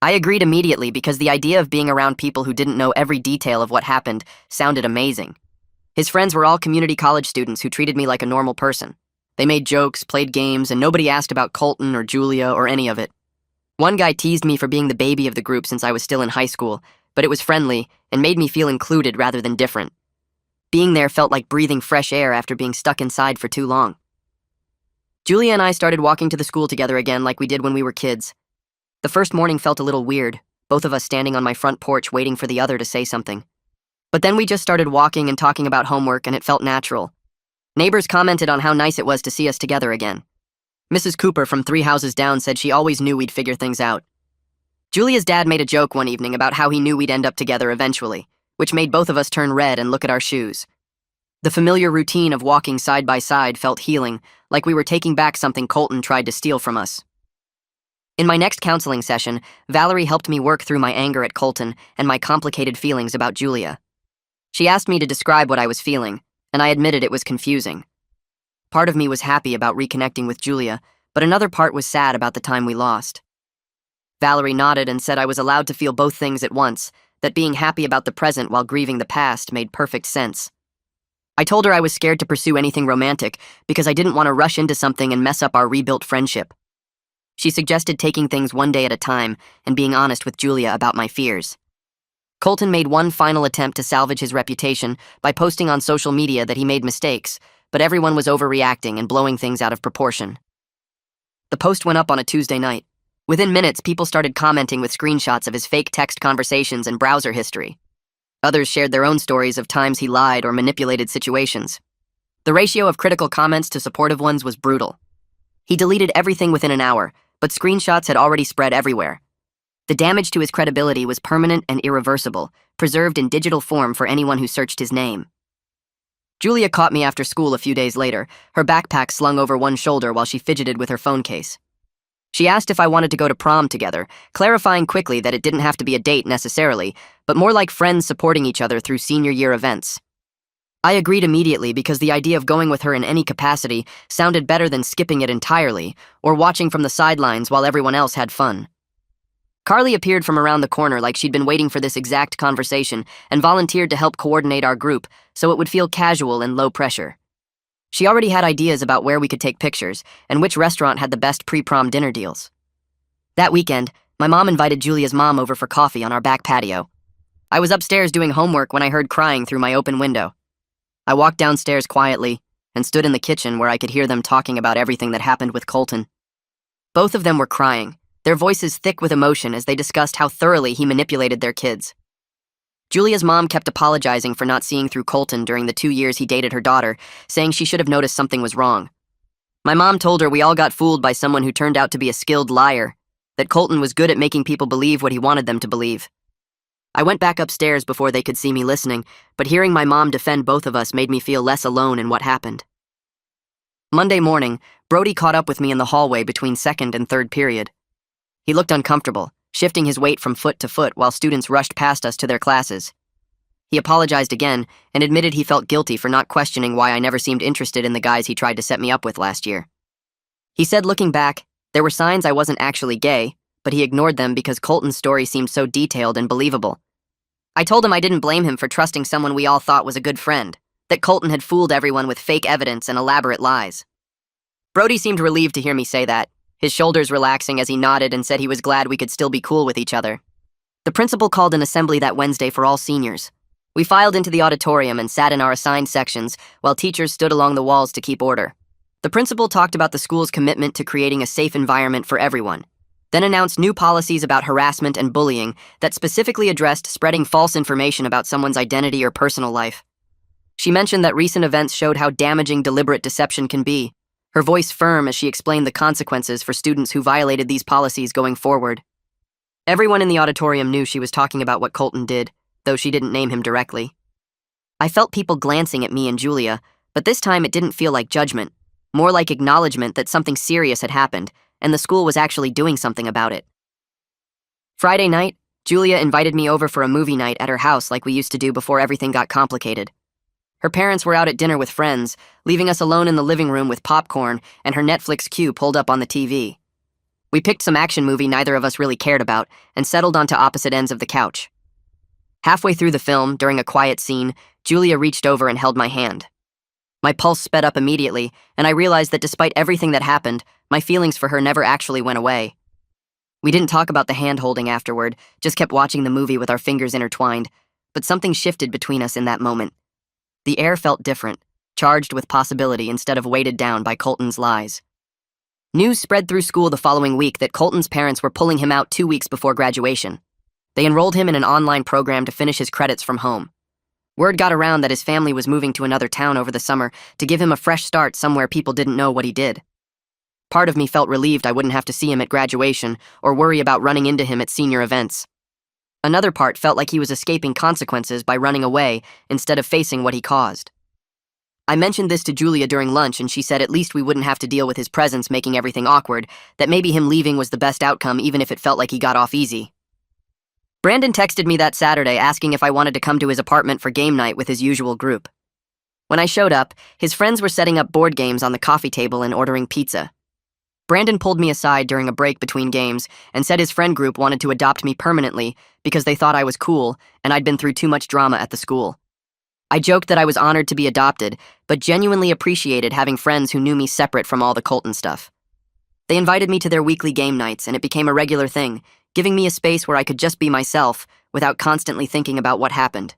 I agreed immediately because the idea of being around people who didn't know every detail of what happened sounded amazing. His friends were all community college students who treated me like a normal person. They made jokes, played games, and nobody asked about Colton or Julia or any of it. One guy teased me for being the baby of the group since I was still in high school, but it was friendly and made me feel included rather than different. Being there felt like breathing fresh air after being stuck inside for too long. Julia and I started walking to the school together again like we did when we were kids. The first morning felt a little weird, both of us standing on my front porch waiting for the other to say something. But then we just started walking and talking about homework, and it felt natural. Neighbors commented on how nice it was to see us together again. Mrs. Cooper from 3 houses down said she always knew we'd figure things out. Julia's dad made a joke one evening about how he knew we'd end up together eventually, which made both of us turn red and look at our shoes. The familiar routine of walking side by side felt healing, like we were taking back something Colton tried to steal from us. In my next counseling session, Valerie helped me work through my anger at Colton and my complicated feelings about Julia. She asked me to describe what I was feeling, and I admitted it was confusing. Part of me was happy about reconnecting with Julia, but another part was sad about the time we lost. Valerie nodded and said I was allowed to feel both things at once, that being happy about the present while grieving the past made perfect sense. I told her I was scared to pursue anything romantic because I didn't want to rush into something and mess up our rebuilt friendship. She suggested taking things one day at a time and being honest with Julia about my fears. Colton made one final attempt to salvage his reputation by posting on social media that he made mistakes, but everyone was overreacting and blowing things out of proportion. The post went up on a Tuesday night. Within minutes, people started commenting with screenshots of his fake text conversations and browser history. Others shared their own stories of times he lied or manipulated situations. The ratio of critical comments to supportive ones was brutal. He deleted everything within an hour, but screenshots had already spread everywhere. The damage to his credibility was permanent and irreversible, preserved in digital form for anyone who searched his name. Julia caught me after school a few days later, her backpack slung over one shoulder while she fidgeted with her phone case. She asked if I wanted to go to prom together, clarifying quickly that it didn't have to be a date necessarily, but more like friends supporting each other through senior year events. I agreed immediately because the idea of going with her in any capacity sounded better than skipping it entirely or watching from the sidelines while everyone else had fun. Carly appeared from around the corner like she'd been waiting for this exact conversation and volunteered to help coordinate our group so it would feel casual and low pressure. She already had ideas about where we could take pictures and which restaurant had the best pre-prom dinner deals. That weekend, my mom invited Julia's mom over for coffee on our back patio. I was upstairs doing homework when I heard crying through my open window. I walked downstairs quietly and stood in the kitchen where I could hear them talking about everything that happened with Colton. Both of them were crying, their voices thick with emotion as they discussed how thoroughly he manipulated their kids. Julia's mom kept apologizing for not seeing through Colton during the 2 years he dated her daughter, saying she should have noticed something was wrong. My mom told her we all got fooled by someone who turned out to be a skilled liar, that Colton was good at making people believe what he wanted them to believe. I went back upstairs before they could see me listening, but hearing my mom defend both of us made me feel less alone in what happened. Monday morning, Brody caught up with me in the hallway between second and third period. He looked uncomfortable, shifting his weight from foot to foot while students rushed past us to their classes. He apologized again and admitted he felt guilty for not questioning why I never seemed interested in the guys he tried to set me up with last year. He said looking back, there were signs I wasn't actually gay, but he ignored them because Colton's story seemed so detailed and believable. I told him I didn't blame him for trusting someone we all thought was a good friend, that Colton had fooled everyone with fake evidence and elaborate lies. Brody seemed relieved to hear me say that, his shoulders relaxing as he nodded and said he was glad we could still be cool with each other. The principal called an assembly that Wednesday for all seniors. We filed into the auditorium and sat in our assigned sections while teachers stood along the walls to keep order. The principal talked about the school's commitment to creating a safe environment for everyone, then announced new policies about harassment and bullying that specifically addressed spreading false information about someone's identity or personal life. She mentioned that recent events showed how damaging deliberate deception can be, her voice firm as she explained the consequences for students who violated these policies going forward. Everyone in the auditorium knew she was talking about what Colton did, though she didn't name him directly. I felt people glancing at me and Julia, but this time it didn't feel like judgment, more like acknowledgement that something serious had happened, and the school was actually doing something about it. Friday night, Julia invited me over for a movie night at her house like we used to do before everything got complicated. Her parents were out at dinner with friends, leaving us alone in the living room with popcorn and her Netflix queue pulled up on the TV. We picked some action movie neither of us really cared about and settled onto opposite ends of the couch. Halfway through the film, during a quiet scene, Julia reached over and held my hand. My pulse sped up immediately, and I realized that despite everything that happened, my feelings for her never actually went away. We didn't talk about the hand-holding afterward, just kept watching the movie with our fingers intertwined, but something shifted between us in that moment. The air felt different, charged with possibility instead of weighted down by Colton's lies. News spread through school the following week that Colton's parents were pulling him out 2 weeks before graduation. They enrolled him in an online program to finish his credits from home. Word got around that his family was moving to another town over the summer to give him a fresh start somewhere people didn't know what he did. Part of me felt relieved I wouldn't have to see him at graduation or worry about running into him at senior events. Another part felt like he was escaping consequences by running away instead of facing what he caused. I mentioned this to Julia during lunch and she said at least we wouldn't have to deal with his presence making everything awkward, that maybe him leaving was the best outcome even if it felt like he got off easy. Brandon texted me that Saturday asking if I wanted to come to his apartment for game night with his usual group. When I showed up, his friends were setting up board games on the coffee table and ordering pizza. Brandon pulled me aside during a break between games and said his friend group wanted to adopt me permanently because they thought I was cool and I'd been through too much drama at the school. I joked that I was honored to be adopted, but genuinely appreciated having friends who knew me separate from all the Colton stuff. They invited me to their weekly game nights, and it became a regular thing, giving me a space where I could just be myself without constantly thinking about what happened.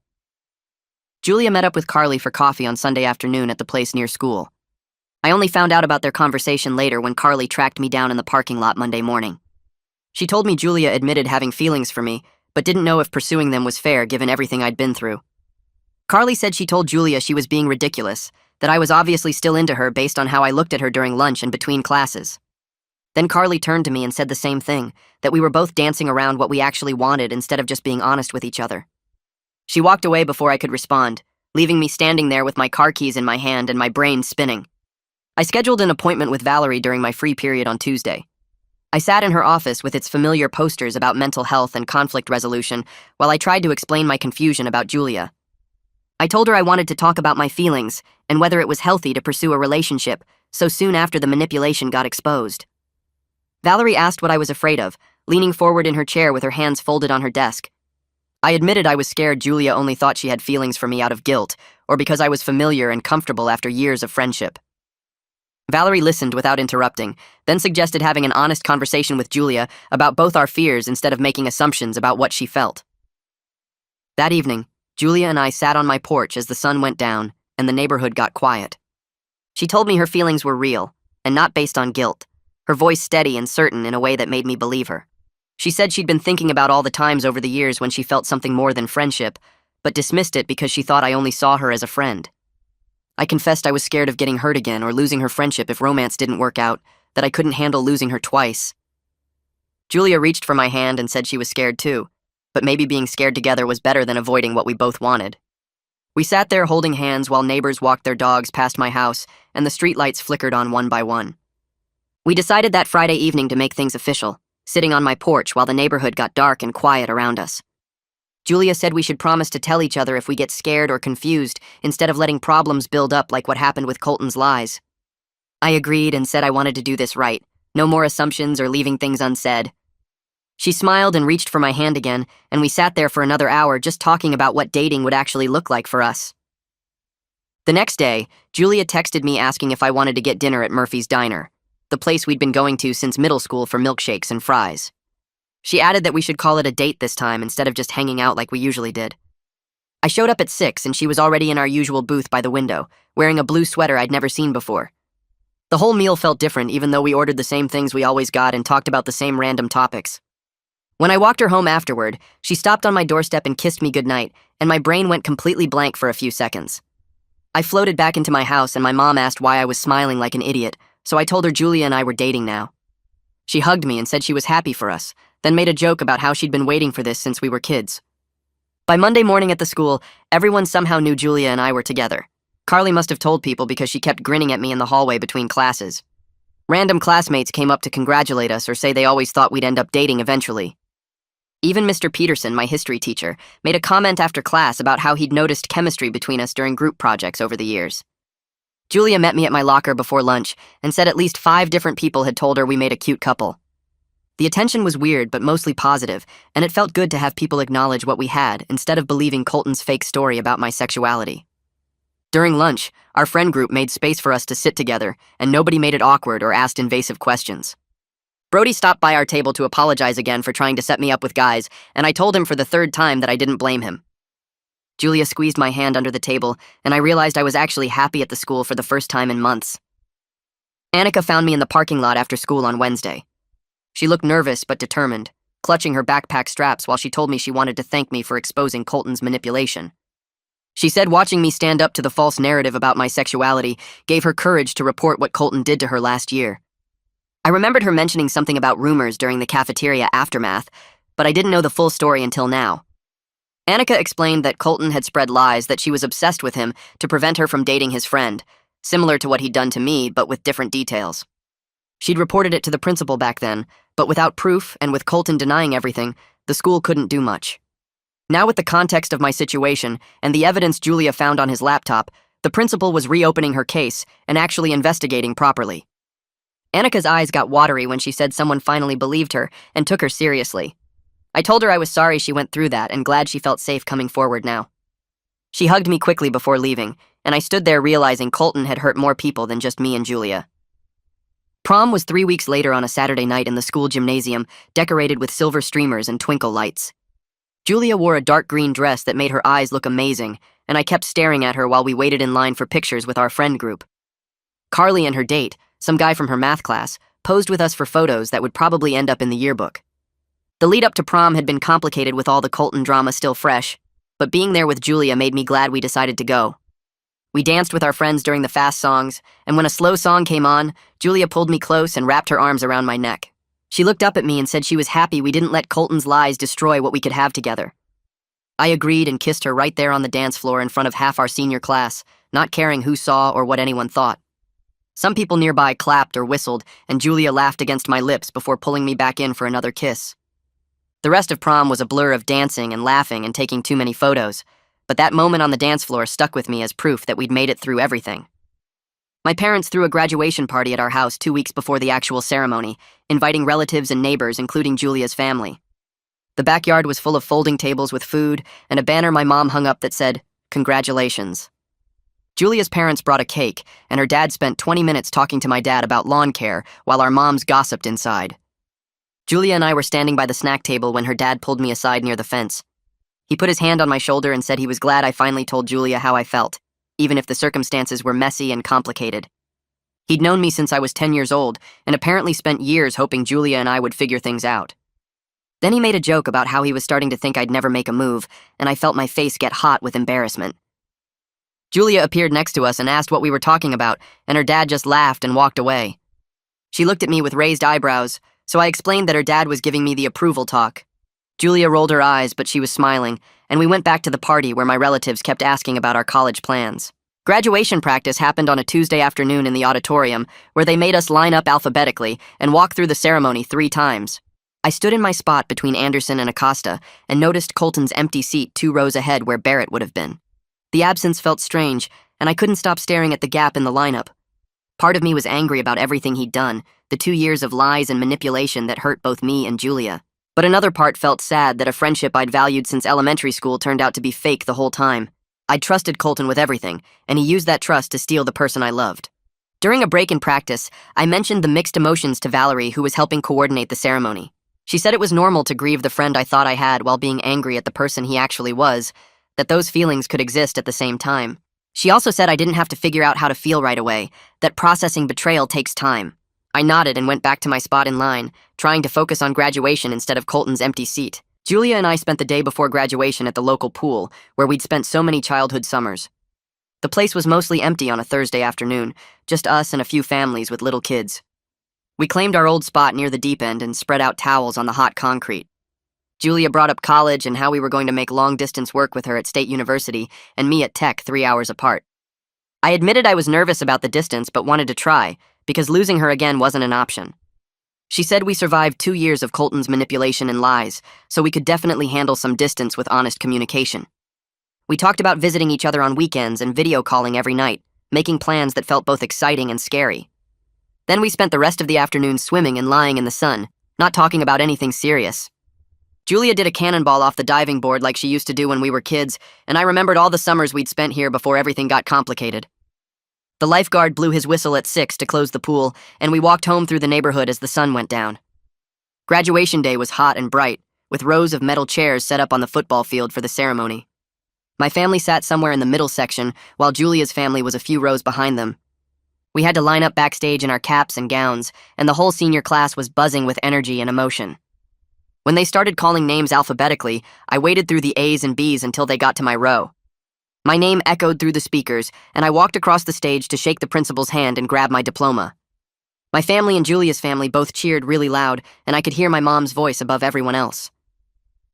Julia met up with Carly for coffee on Sunday afternoon at the place near school. I only found out about their conversation later when Carly tracked me down in the parking lot Monday morning. She told me Julia admitted having feelings for me, but didn't know if pursuing them was fair given everything I'd been through. Carly said she told Julia she was being ridiculous, that I was obviously still into her based on how I looked at her during lunch and between classes. Then Carly turned to me and said the same thing, that we were both dancing around what we actually wanted instead of just being honest with each other. She walked away before I could respond, leaving me standing there with my car keys in my hand and my brain spinning. I scheduled an appointment with Valerie during my free period on Tuesday. I sat in her office with its familiar posters about mental health and conflict resolution while I tried to explain my confusion about Julia. I told her I wanted to talk about my feelings and whether it was healthy to pursue a relationship so soon after the manipulation got exposed. Valerie asked what I was afraid of, leaning forward in her chair with her hands folded on her desk. I admitted I was scared Julia only thought she had feelings for me out of guilt, or because I was familiar and comfortable after years of friendship. Valerie listened without interrupting, then suggested having an honest conversation with Julia about both our fears instead of making assumptions about what she felt. That evening, Julia and I sat on my porch as the sun went down and the neighborhood got quiet. She told me her feelings were real and not based on guilt, her voice steady and certain in a way that made me believe her. She said she'd been thinking about all the times over the years when she felt something more than friendship, but dismissed it because she thought I only saw her as a friend. I confessed I was scared of getting hurt again or losing her friendship if romance didn't work out, that I couldn't handle losing her twice. Julia reached for my hand and said she was scared too, but maybe being scared together was better than avoiding what we both wanted. We sat there holding hands while neighbors walked their dogs past my house and the streetlights flickered on one by one. We decided that Friday evening to make things official, sitting on my porch while the neighborhood got dark and quiet around us. Julia said we should promise to tell each other if we get scared or confused instead of letting problems build up like what happened with Colton's lies. I agreed and said I wanted to do this right, no more assumptions or leaving things unsaid. She smiled and reached for my hand again, and we sat there for another hour just talking about what dating would actually look like for us. The next day, Julia texted me asking if I wanted to get dinner at Murphy's Diner, the place we'd been going to since middle school for milkshakes and fries. She added that we should call it a date this time instead of just hanging out like we usually did. I showed up at 6 and she was already in our usual booth by the window, wearing a blue sweater I'd never seen before. The whole meal felt different even though we ordered the same things we always got and talked about the same random topics. When I walked her home afterward, she stopped on my doorstep and kissed me goodnight, and my brain went completely blank for a few seconds. I floated back into my house and my mom asked why I was smiling like an idiot, so I told her Julia and I were dating now. She hugged me and said she was happy for us, then made a joke about how she'd been waiting for this since we were kids. By Monday morning at the school, everyone somehow knew Julia and I were together. Carly must have told people because she kept grinning at me in the hallway between classes. Random classmates came up to congratulate us or say they always thought we'd end up dating eventually. Even Mr. Peterson, my history teacher, made a comment after class about how he'd noticed chemistry between us during group projects over the years. Julia met me at my locker before lunch and said at least 5 different people had told her we made a cute couple. The attention was weird but mostly positive, and it felt good to have people acknowledge what we had instead of believing Colton's fake story about my sexuality. During lunch, our friend group made space for us to sit together, and nobody made it awkward or asked invasive questions. Brody stopped by our table to apologize again for trying to set me up with guys, and I told him for the 3rd time that I didn't blame him. Julia squeezed my hand under the table, and I realized I was actually happy at the school for the first time in months. Annika found me in the parking lot after school on Wednesday. She looked nervous but determined, clutching her backpack straps while she told me she wanted to thank me for exposing Colton's manipulation. She said watching me stand up to the false narrative about my sexuality gave her courage to report what Colton did to her last year. I remembered her mentioning something about rumors during the cafeteria aftermath, but I didn't know the full story until now. Annika explained that Colton had spread lies that she was obsessed with him to prevent her from dating his friend, similar to what he'd done to me but with different details. She'd reported it to the principal back then, but without proof and with Colton denying everything, the school couldn't do much. Now with the context of my situation and the evidence Julia found on his laptop, the principal was reopening her case and actually investigating properly. Annika's eyes got watery when she said someone finally believed her and took her seriously. I told her I was sorry she went through that and glad she felt safe coming forward now. She hugged me quickly before leaving, and I stood there realizing Colton had hurt more people than just me and Julia. Prom was 3 weeks later on a Saturday night in the school gymnasium, decorated with silver streamers and twinkle lights. Julia wore a dark green dress that made her eyes look amazing, and I kept staring at her while we waited in line for pictures with our friend group. Carly and her date, some guy from her math class, posed with us for photos that would probably end up in the yearbook. The lead up to prom had been complicated with all the Colton drama still fresh, but being there with Julia made me glad we decided to go. We danced with our friends during the fast songs, and when a slow song came on, Julia pulled me close and wrapped her arms around my neck. She looked up at me and said she was happy we didn't let Colton's lies destroy what we could have together. I agreed and kissed her right there on the dance floor in front of half our senior class, not caring who saw or what anyone thought. Some people nearby clapped or whistled, and Julia laughed against my lips before pulling me back in for another kiss. The rest of prom was a blur of dancing and laughing and taking too many photos, but that moment on the dance floor stuck with me as proof that we'd made it through everything. My parents threw a graduation party at our house 2 weeks before the actual ceremony, inviting relatives and neighbors, including Julia's family. The backyard was full of folding tables with food and a banner my mom hung up that said, "Congratulations." Julia's parents brought a cake, and her dad spent 20 minutes talking to my dad about lawn care while our moms gossiped inside. Julia and I were standing by the snack table when her dad pulled me aside near the fence. He put his hand on my shoulder and said he was glad I finally told Julia how I felt, even if the circumstances were messy and complicated. He'd known me since I was 10 years old and apparently spent years hoping Julia and I would figure things out. Then he made a joke about how he was starting to think I'd never make a move, and I felt my face get hot with embarrassment. Julia appeared next to us and asked what we were talking about, and her dad just laughed and walked away. She looked at me with raised eyebrows, so I explained that her dad was giving me the approval talk. Julia rolled her eyes, but she was smiling, and we went back to the party where my relatives kept asking about our college plans. Graduation practice happened on a Tuesday afternoon in the auditorium, where they made us line up alphabetically and walk through the ceremony 3 times. I stood in my spot between Anderson and Acosta and noticed Colton's empty seat 2 rows ahead where Barrett would have been. The absence felt strange, and I couldn't stop staring at the gap in the lineup. Part of me was angry about everything he'd done, the 2 years of lies and manipulation that hurt both me and Julia. But another part felt sad that a friendship I'd valued since elementary school turned out to be fake the whole time. I'd trusted Colton with everything, and he used that trust to steal the person I loved. During a break in practice, I mentioned the mixed emotions to Valerie, who was helping coordinate the ceremony. She said it was normal to grieve the friend I thought I had while being angry at the person he actually was, that those feelings could exist at the same time. She also said I didn't have to figure out how to feel right away, that processing betrayal takes time. I nodded and went back to my spot in line, trying to focus on graduation instead of Colton's empty seat. Julia and I spent the day before graduation at the local pool, where we'd spent so many childhood summers. The place was mostly empty on a Thursday afternoon, just us and a few families with little kids. We claimed our old spot near the deep end and spread out towels on the hot concrete. Julia brought up college and how we were going to make long-distance work with her at State University and me at Tech 3 hours apart. I admitted I was nervous about the distance but wanted to try, because losing her again wasn't an option. She said we survived 2 years of Colton's manipulation and lies, so we could definitely handle some distance with honest communication. We talked about visiting each other on weekends and video calling every night, making plans that felt both exciting and scary. Then we spent the rest of the afternoon swimming and lying in the sun, not talking about anything serious. Julia did a cannonball off the diving board like she used to do when we were kids, and I remembered all the summers we'd spent here before everything got complicated. The lifeguard blew his whistle at 6 to close the pool, and we walked home through the neighborhood as the sun went down. Graduation day was hot and bright, with rows of metal chairs set up on the football field for the ceremony. My family sat somewhere in the middle section, while Julia's family was a few rows behind them. We had to line up backstage in our caps and gowns, and the whole senior class was buzzing with energy and emotion. When they started calling names alphabetically, I waited through the A's and B's until they got to my row. My name echoed through the speakers, and I walked across the stage to shake the principal's hand and grab my diploma. My family and Julia's family both cheered really loud, and I could hear my mom's voice above everyone else.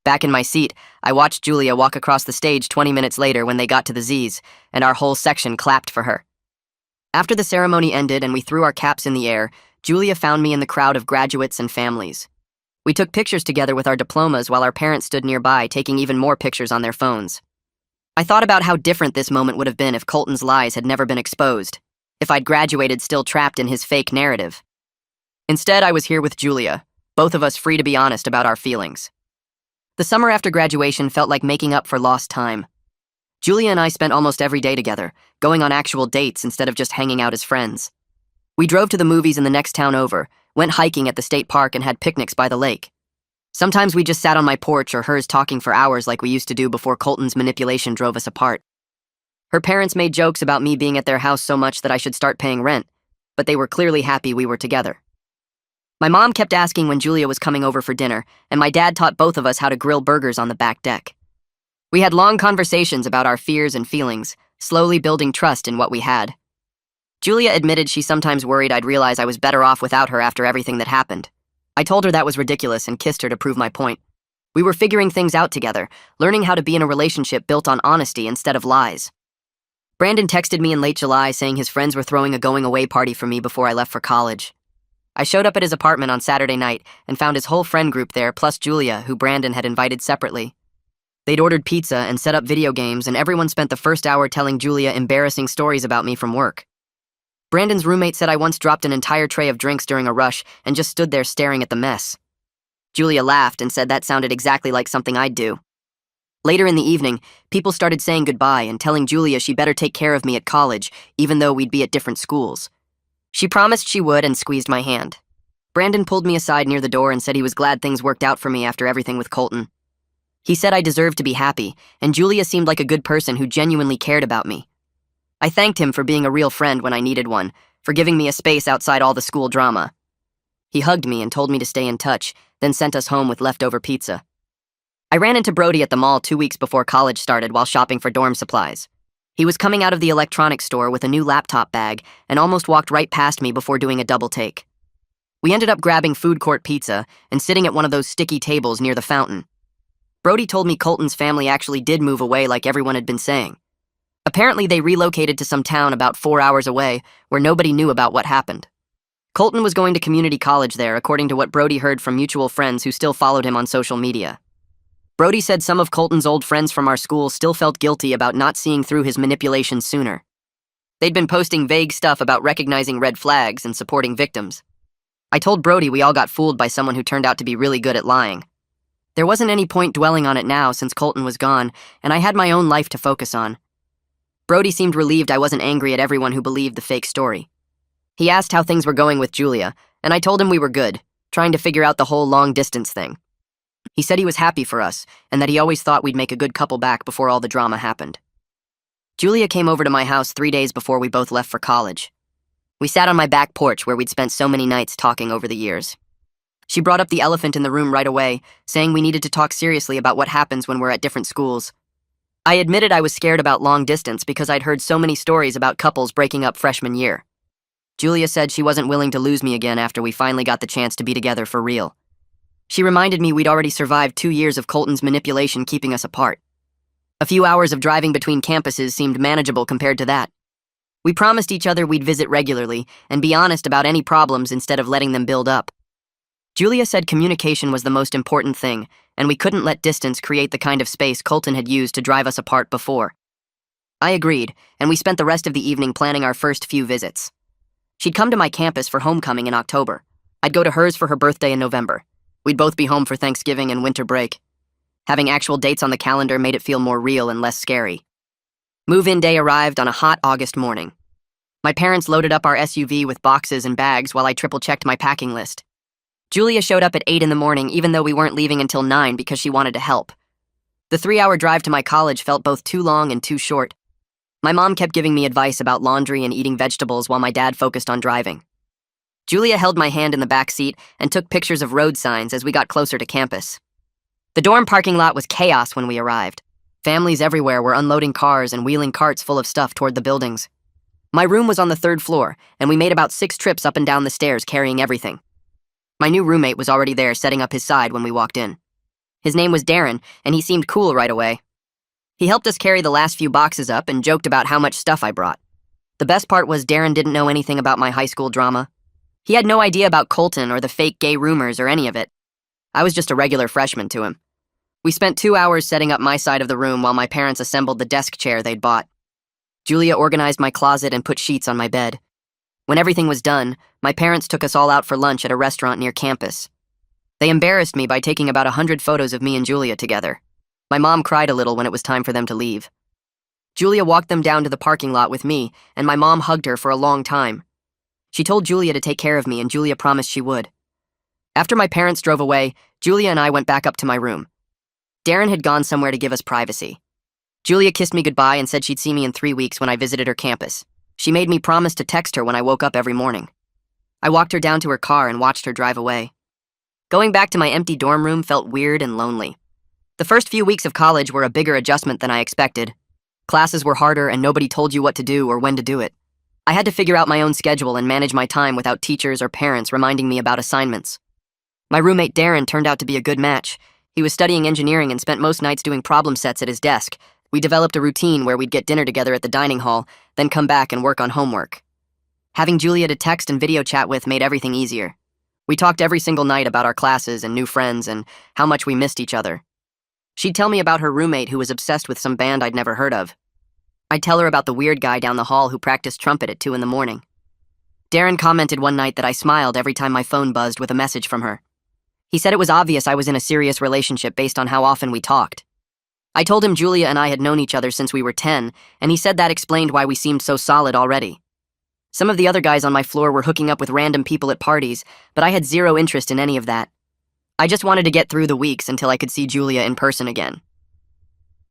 Back in my seat, I watched Julia walk across the stage 20 minutes later when they got to the Z's, and our whole section clapped for her. After the ceremony ended and we threw our caps in the air, Julia found me in the crowd of graduates and families. We took pictures together with our diplomas while our parents stood nearby taking even more pictures on their phones. I thought about how different this moment would have been if Colton's lies had never been exposed, if I'd graduated still trapped in his fake narrative. Instead, I was here with Julia, both of us free to be honest about our feelings. The summer after graduation felt like making up for lost time. Julia and I spent almost every day together, going on actual dates instead of just hanging out as friends. We drove to the movies in the next town over, went hiking at the state park, and had picnics by the lake. Sometimes we just sat on my porch or hers talking for hours like we used to do before Colton's manipulation drove us apart. Her parents made jokes about me being at their house so much that I should start paying rent, but they were clearly happy we were together. My mom kept asking when Julia was coming over for dinner, and my dad taught both of us how to grill burgers on the back deck. We had long conversations about our fears and feelings, slowly building trust in what we had. Julia admitted she sometimes worried I'd realize I was better off without her after everything that happened. I told her that was ridiculous and kissed her to prove my point. We were figuring things out together, learning how to be in a relationship built on honesty instead of lies. Brandon texted me in late July saying his friends were throwing a going-away party for me before I left for college. I showed up at his apartment on Saturday night and found his whole friend group there, plus Julia, who Brandon had invited separately. They'd ordered pizza and set up video games, and everyone spent the first hour telling Julia embarrassing stories about me from work. Brandon's roommate said I once dropped an entire tray of drinks during a rush and just stood there staring at the mess. Julia laughed and said that sounded exactly like something I'd do. Later in the evening, people started saying goodbye and telling Julia she better take care of me at college, even though we'd be at different schools. She promised she would and squeezed my hand. Brandon pulled me aside near the door and said he was glad things worked out for me after everything with Colton. He said I deserved to be happy, and Julia seemed like a good person who genuinely cared about me. I thanked him for being a real friend when I needed one, for giving me a space outside all the school drama. He hugged me and told me to stay in touch, then sent us home with leftover pizza. I ran into Brody at the mall 2 weeks before college started while shopping for dorm supplies. He was coming out of the electronics store with a new laptop bag and almost walked right past me before doing a double take. We ended up grabbing food court pizza and sitting at one of those sticky tables near the fountain. Brody told me Colton's family actually did move away like everyone had been saying. Apparently they relocated to some town about 4 hours away where nobody knew about what happened. Colton was going to community college there, according to what Brody heard from mutual friends who still followed him on social media. Brody said some of Colton's old friends from our school still felt guilty about not seeing through his manipulation sooner. They'd been posting vague stuff about recognizing red flags and supporting victims. I told Brody we all got fooled by someone who turned out to be really good at lying. There wasn't any point dwelling on it now since Colton was gone, and I had my own life to focus on. Brody seemed relieved I wasn't angry at everyone who believed the fake story. He asked how things were going with Julia, and I told him we were good, trying to figure out the whole long-distance thing. He said he was happy for us, and that he always thought we'd make a good couple back before all the drama happened. Julia came over to my house 3 days before we both left for college. We sat on my back porch where we'd spent so many nights talking over the years. She brought up the elephant in the room right away, saying we needed to talk seriously about what happens when we're at different schools. I admitted I was scared about long distance because I'd heard so many stories about couples breaking up freshman year. Julia said she wasn't willing to lose me again after we finally got the chance to be together for real. She reminded me we'd already survived 2 years of Colton's manipulation keeping us apart. A few hours of driving between campuses seemed manageable compared to that. We promised each other we'd visit regularly and be honest about any problems instead of letting them build up. Julia said communication was the most important thing, and we couldn't let distance create the kind of space Colton had used to drive us apart before. I agreed, and we spent the rest of the evening planning our first few visits. She'd come to my campus for homecoming in October. I'd go to hers for her birthday in November. We'd both be home for Thanksgiving and winter break. Having actual dates on the calendar made it feel more real and less scary. Move-in day arrived on a hot August morning. My parents loaded up our SUV with boxes and bags while I triple-checked my packing list. Julia showed up at 8 in the morning even though we weren't leaving until 9 because she wanted to help. The 3-hour drive to my college felt both too long and too short. My mom kept giving me advice about laundry and eating vegetables while my dad focused on driving. Julia held my hand in the back seat and took pictures of road signs as we got closer to campus. The dorm parking lot was chaos when we arrived. Families everywhere were unloading cars and wheeling carts full of stuff toward the buildings. My room was on the 3rd floor, and we made about 6 trips up and down the stairs carrying everything. My new roommate was already there setting up his side when we walked in. His name was Darren, and he seemed cool right away. He helped us carry the last few boxes up and joked about how much stuff I brought. The best part was Darren didn't know anything about my high school drama. He had no idea about Colton or the fake gay rumors or any of it. I was just a regular freshman to him. We spent 2 hours setting up my side of the room while my parents assembled the desk chair they'd bought. Julia organized my closet and put sheets on my bed. When everything was done, my parents took us all out for lunch at a restaurant near campus. They embarrassed me by taking about 100 photos of me and Julia together. My mom cried a little when it was time for them to leave. Julia walked them down to the parking lot with me, and my mom hugged her for a long time. She told Julia to take care of me, and Julia promised she would. After my parents drove away, Julia and I went back up to my room. Darren had gone somewhere to give us privacy. Julia kissed me goodbye and said she'd see me in 3 weeks when I visited her campus. She made me promise to text her when I woke up every morning. I walked her down to her car and watched her drive away. Going back to my empty dorm room felt weird and lonely. The first few weeks of college were a bigger adjustment than I expected. Classes were harder and nobody told you what to do or when to do it. I had to figure out my own schedule and manage my time without teachers or parents reminding me about assignments. My roommate Darren turned out to be a good match. He was studying engineering and spent most nights doing problem sets at his desk. We developed a routine where we'd get dinner together at the dining hall, then come back and work on homework. Having Julia to text and video chat with made everything easier. We talked every single night about our classes and new friends and how much we missed each other. She'd tell me about her roommate who was obsessed with some band I'd never heard of. I'd tell her about the weird guy down the hall who practiced trumpet at 2 in the morning. Darren commented one night that I smiled every time my phone buzzed with a message from her. He said it was obvious I was in a serious relationship based on how often we talked. I told him Julia and I had known each other since we were 10, and he said that explained why we seemed so solid already. Some of the other guys on my floor were hooking up with random people at parties, but I had zero interest in any of that. I just wanted to get through the weeks until I could see Julia in person again.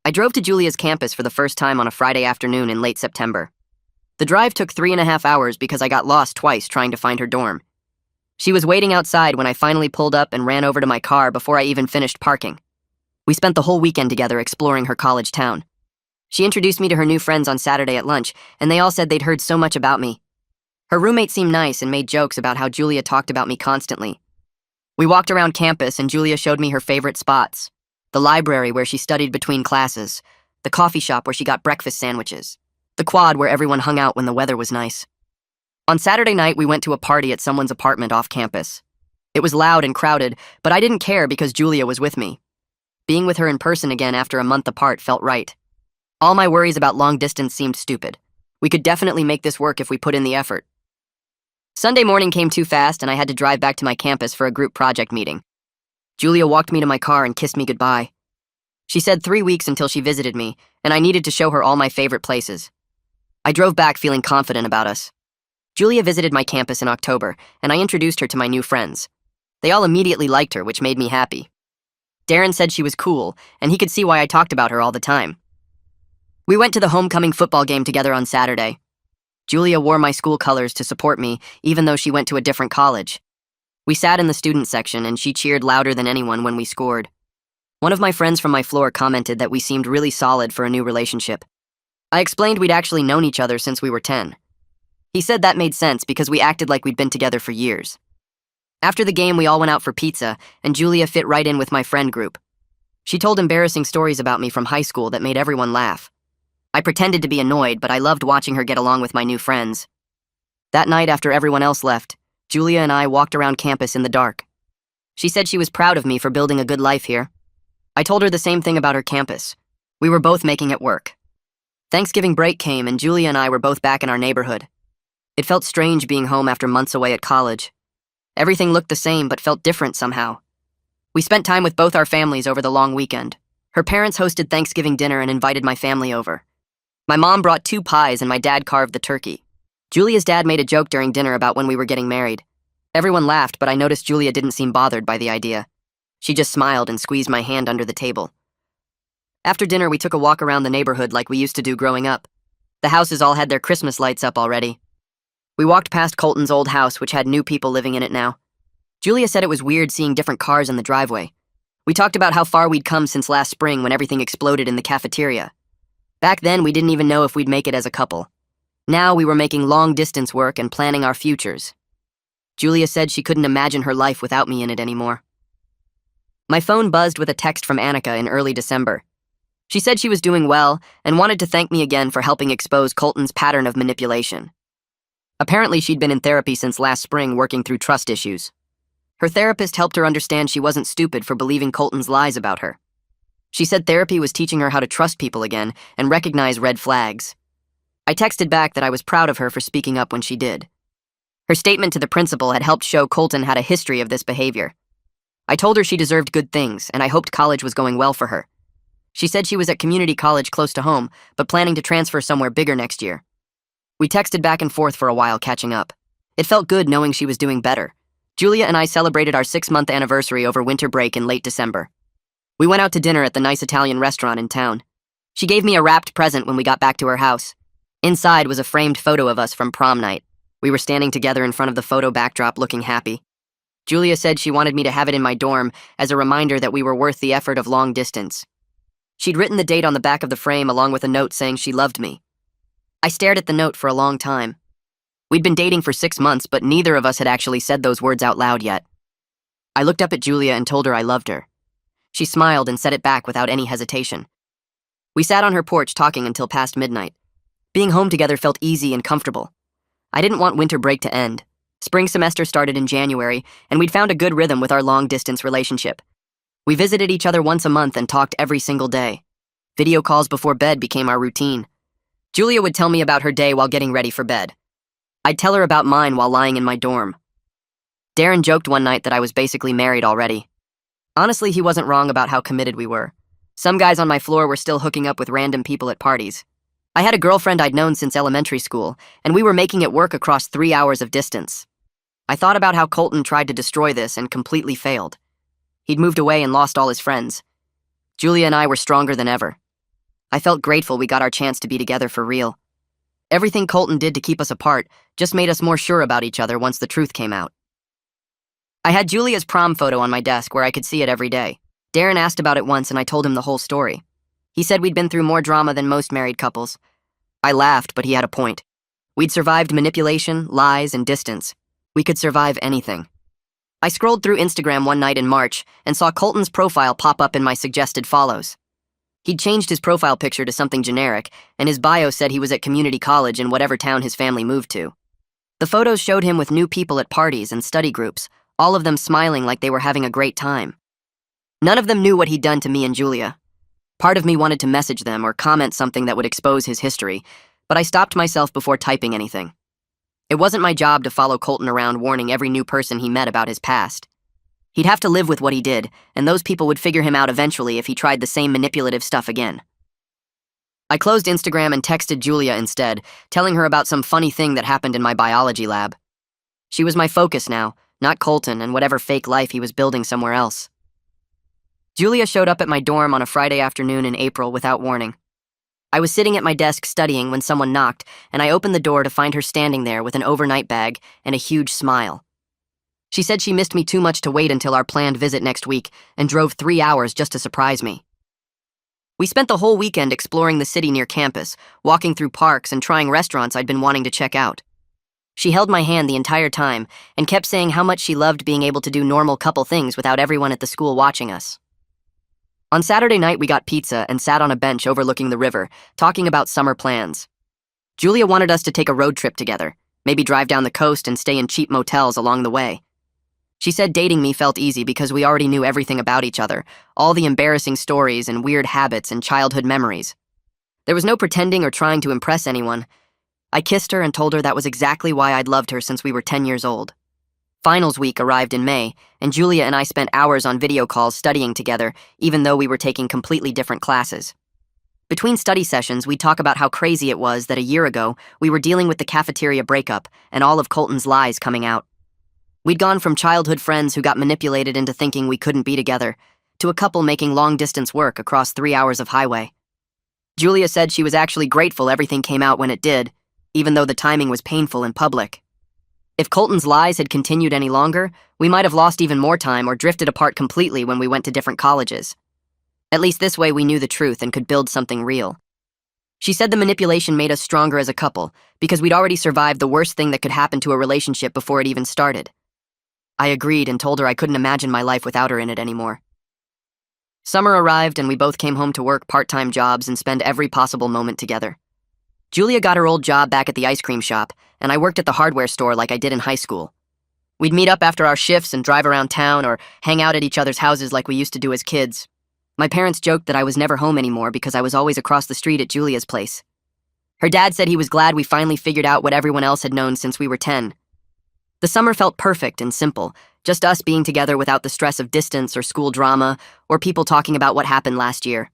I drove to Julia's campus for the first time on a Friday afternoon in late September. The drive took 3.5 hours because I got lost twice trying to find her dorm. She was waiting outside when I finally pulled up and ran over to my car before I even finished parking. We spent the whole weekend together exploring her college town. She introduced me to her new friends on Saturday at lunch, and they all said they'd heard so much about me. Her roommate seemed nice and made jokes about how Julia talked about me constantly. We walked around campus and Julia showed me her favorite spots. The library where she studied between classes, the coffee shop where she got breakfast sandwiches, the quad where everyone hung out when the weather was nice. On Saturday night, we went to a party at someone's apartment off campus. It was loud and crowded, but I didn't care because Julia was with me. Being with her in person again after a month apart felt right. All my worries about long distance seemed stupid. We could definitely make this work if we put in the effort. Sunday morning came too fast and I had to drive back to my campus for a group project meeting. Julia walked me to my car and kissed me goodbye. She said 3 weeks until she visited me, and I needed to show her all my favorite places. I drove back feeling confident about us. Julia visited my campus in October, and I introduced her to my new friends. They all immediately liked her, which made me happy. Darren said she was cool, and he could see why I talked about her all the time. We went to the homecoming football game together on Saturday. Julia wore my school colors to support me, even though she went to a different college. We sat in the student section, and she cheered louder than anyone when we scored. One of my friends from my floor commented that we seemed really solid for a new relationship. I explained we'd actually known each other since we were 10. He said that made sense because we acted like we'd been together for years. After the game, we all went out for pizza, and Julia fit right in with my friend group. She told embarrassing stories about me from high school that made everyone laugh. I pretended to be annoyed, but I loved watching her get along with my new friends. That night, after everyone else left, Julia and I walked around campus in the dark. She said she was proud of me for building a good life here. I told her the same thing about her campus. We were both making it work. Thanksgiving break came, and Julia and I were both back in our neighborhood. It felt strange being home after months away at college. Everything looked the same, but felt different somehow. We spent time with both our families over the long weekend. Her parents hosted Thanksgiving dinner and invited my family over. My mom brought 2 pies and my dad carved the turkey. Julia's dad made a joke during dinner about when we were getting married. Everyone laughed, but I noticed Julia didn't seem bothered by the idea. She just smiled and squeezed my hand under the table. After dinner, we took a walk around the neighborhood like we used to do growing up. The houses all had their Christmas lights up already. We walked past Colton's old house, which had new people living in it now. Julia said it was weird seeing different cars in the driveway. We talked about how far we'd come since last spring when everything exploded in the cafeteria. Back then, we didn't even know if we'd make it as a couple. Now we were making long-distance work and planning our futures. Julia said she couldn't imagine her life without me in it anymore. My phone buzzed with a text from Annika in early December. She said she was doing well and wanted to thank me again for helping expose Colton's pattern of manipulation. Apparently, she'd been in therapy since last spring working through trust issues. Her therapist helped her understand she wasn't stupid for believing Colton's lies about her. She said therapy was teaching her how to trust people again and recognize red flags. I texted back that I was proud of her for speaking up when she did. Her statement to the principal had helped show Colton had a history of this behavior. I told her she deserved good things, and I hoped college was going well for her. She said she was at community college close to home, but planning to transfer somewhere bigger next year. We texted back and forth for a while, catching up. It felt good knowing she was doing better. Julia and I celebrated our 6-month anniversary over winter break in late December. We went out to dinner at the nice Italian restaurant in town. She gave me a wrapped present when we got back to her house. Inside was a framed photo of us from prom night. We were standing together in front of the photo backdrop looking happy. Julia said she wanted me to have it in my dorm as a reminder that we were worth the effort of long distance. She'd written the date on the back of the frame along with a note saying she loved me. I stared at the note for a long time. We'd been dating for 6 months, but neither of us had actually said those words out loud yet. I looked up at Julia and told her I loved her. She smiled and said it back without any hesitation. We sat on her porch talking until past midnight. Being home together felt easy and comfortable. I didn't want winter break to end. Spring semester started in January, and we'd found a good rhythm with our long-distance relationship. We visited each other once a month and talked every single day. Video calls before bed became our routine. Julia would tell me about her day while getting ready for bed. I'd tell her about mine while lying in my dorm. Darren joked one night that I was basically married already. Honestly, he wasn't wrong about how committed we were. Some guys on my floor were still hooking up with random people at parties. I had a girlfriend I'd known since elementary school, and we were making it work across 3 hours of distance. I thought about how Colton tried to destroy this and completely failed. He'd moved away and lost all his friends. Julia and I were stronger than ever. I felt grateful we got our chance to be together for real. Everything Colton did to keep us apart just made us more sure about each other once the truth came out. I had Julia's prom photo on my desk where I could see it every day. Darren asked about it once and I told him the whole story. He said we'd been through more drama than most married couples. I laughed, but he had a point. We'd survived manipulation, lies, and distance. We could survive anything. I scrolled through Instagram one night in March and saw Colton's profile pop up in my suggested follows. He'd changed his profile picture to something generic, and his bio said he was at community college in whatever town his family moved to. The photos showed him with new people at parties and study groups, all of them smiling like they were having a great time. None of them knew what he'd done to me and Julia. Part of me wanted to message them or comment something that would expose his history, but I stopped myself before typing anything. It wasn't my job to follow Colton around warning every new person he met about his past. He'd have to live with what he did, and those people would figure him out eventually if he tried the same manipulative stuff again. I closed Instagram and texted Julia instead, telling her about some funny thing that happened in my biology lab. She was my focus now, not Colton and whatever fake life he was building somewhere else. Julia showed up at my dorm on a Friday afternoon in April without warning. I was sitting at my desk studying when someone knocked, and I opened the door to find her standing there with an overnight bag and a huge smile. She said she missed me too much to wait until our planned visit next week and drove 3 hours just to surprise me. We spent the whole weekend exploring the city near campus, walking through parks and trying restaurants I'd been wanting to check out. She held my hand the entire time and kept saying how much she loved being able to do normal couple things without everyone at the school watching us. On Saturday night, we got pizza and sat on a bench overlooking the river, talking about summer plans. Julia wanted us to take a road trip together, maybe drive down the coast and stay in cheap motels along the way. She said dating me felt easy because we already knew everything about each other, all the embarrassing stories and weird habits and childhood memories. There was no pretending or trying to impress anyone. I kissed her and told her that was exactly why I'd loved her since we were 10 years old. Finals week arrived in May, and Julia and I spent hours on video calls studying together, even though we were taking completely different classes. Between study sessions, we'd talk about how crazy it was that a year ago, we were dealing with the cafeteria breakup and all of Colton's lies coming out. We'd gone from childhood friends who got manipulated into thinking we couldn't be together, to a couple making long-distance work across 3 hours of highway. Julia said she was actually grateful everything came out when it did, even though the timing was painful and public. If Colton's lies had continued any longer, we might have lost even more time or drifted apart completely when we went to different colleges. At least this way we knew the truth and could build something real. She said the manipulation made us stronger as a couple, because we'd already survived the worst thing that could happen to a relationship before it even started. I agreed and told her I couldn't imagine my life without her in it anymore. Summer arrived and we both came home to work part-time jobs and spend every possible moment together. Julia got her old job back at the ice cream shop, and I worked at the hardware store like I did in high school. We'd meet up after our shifts and drive around town or hang out at each other's houses like we used to do as kids. My parents joked that I was never home anymore because I was always across the street at Julia's place. Her dad said he was glad we finally figured out what everyone else had known since we were 10. The summer felt perfect and simple, just us being together without the stress of distance or school drama or people talking about what happened last year.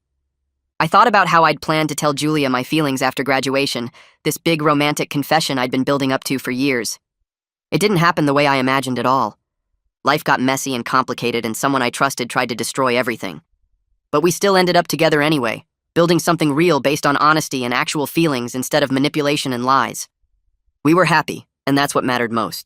I thought about how I'd planned to tell Julia my feelings after graduation, this big romantic confession I'd been building up to for years. It didn't happen the way I imagined at all. Life got messy and complicated, and someone I trusted tried to destroy everything. But we still ended up together anyway, building something real based on honesty and actual feelings instead of manipulation and lies. We were happy, and that's what mattered most.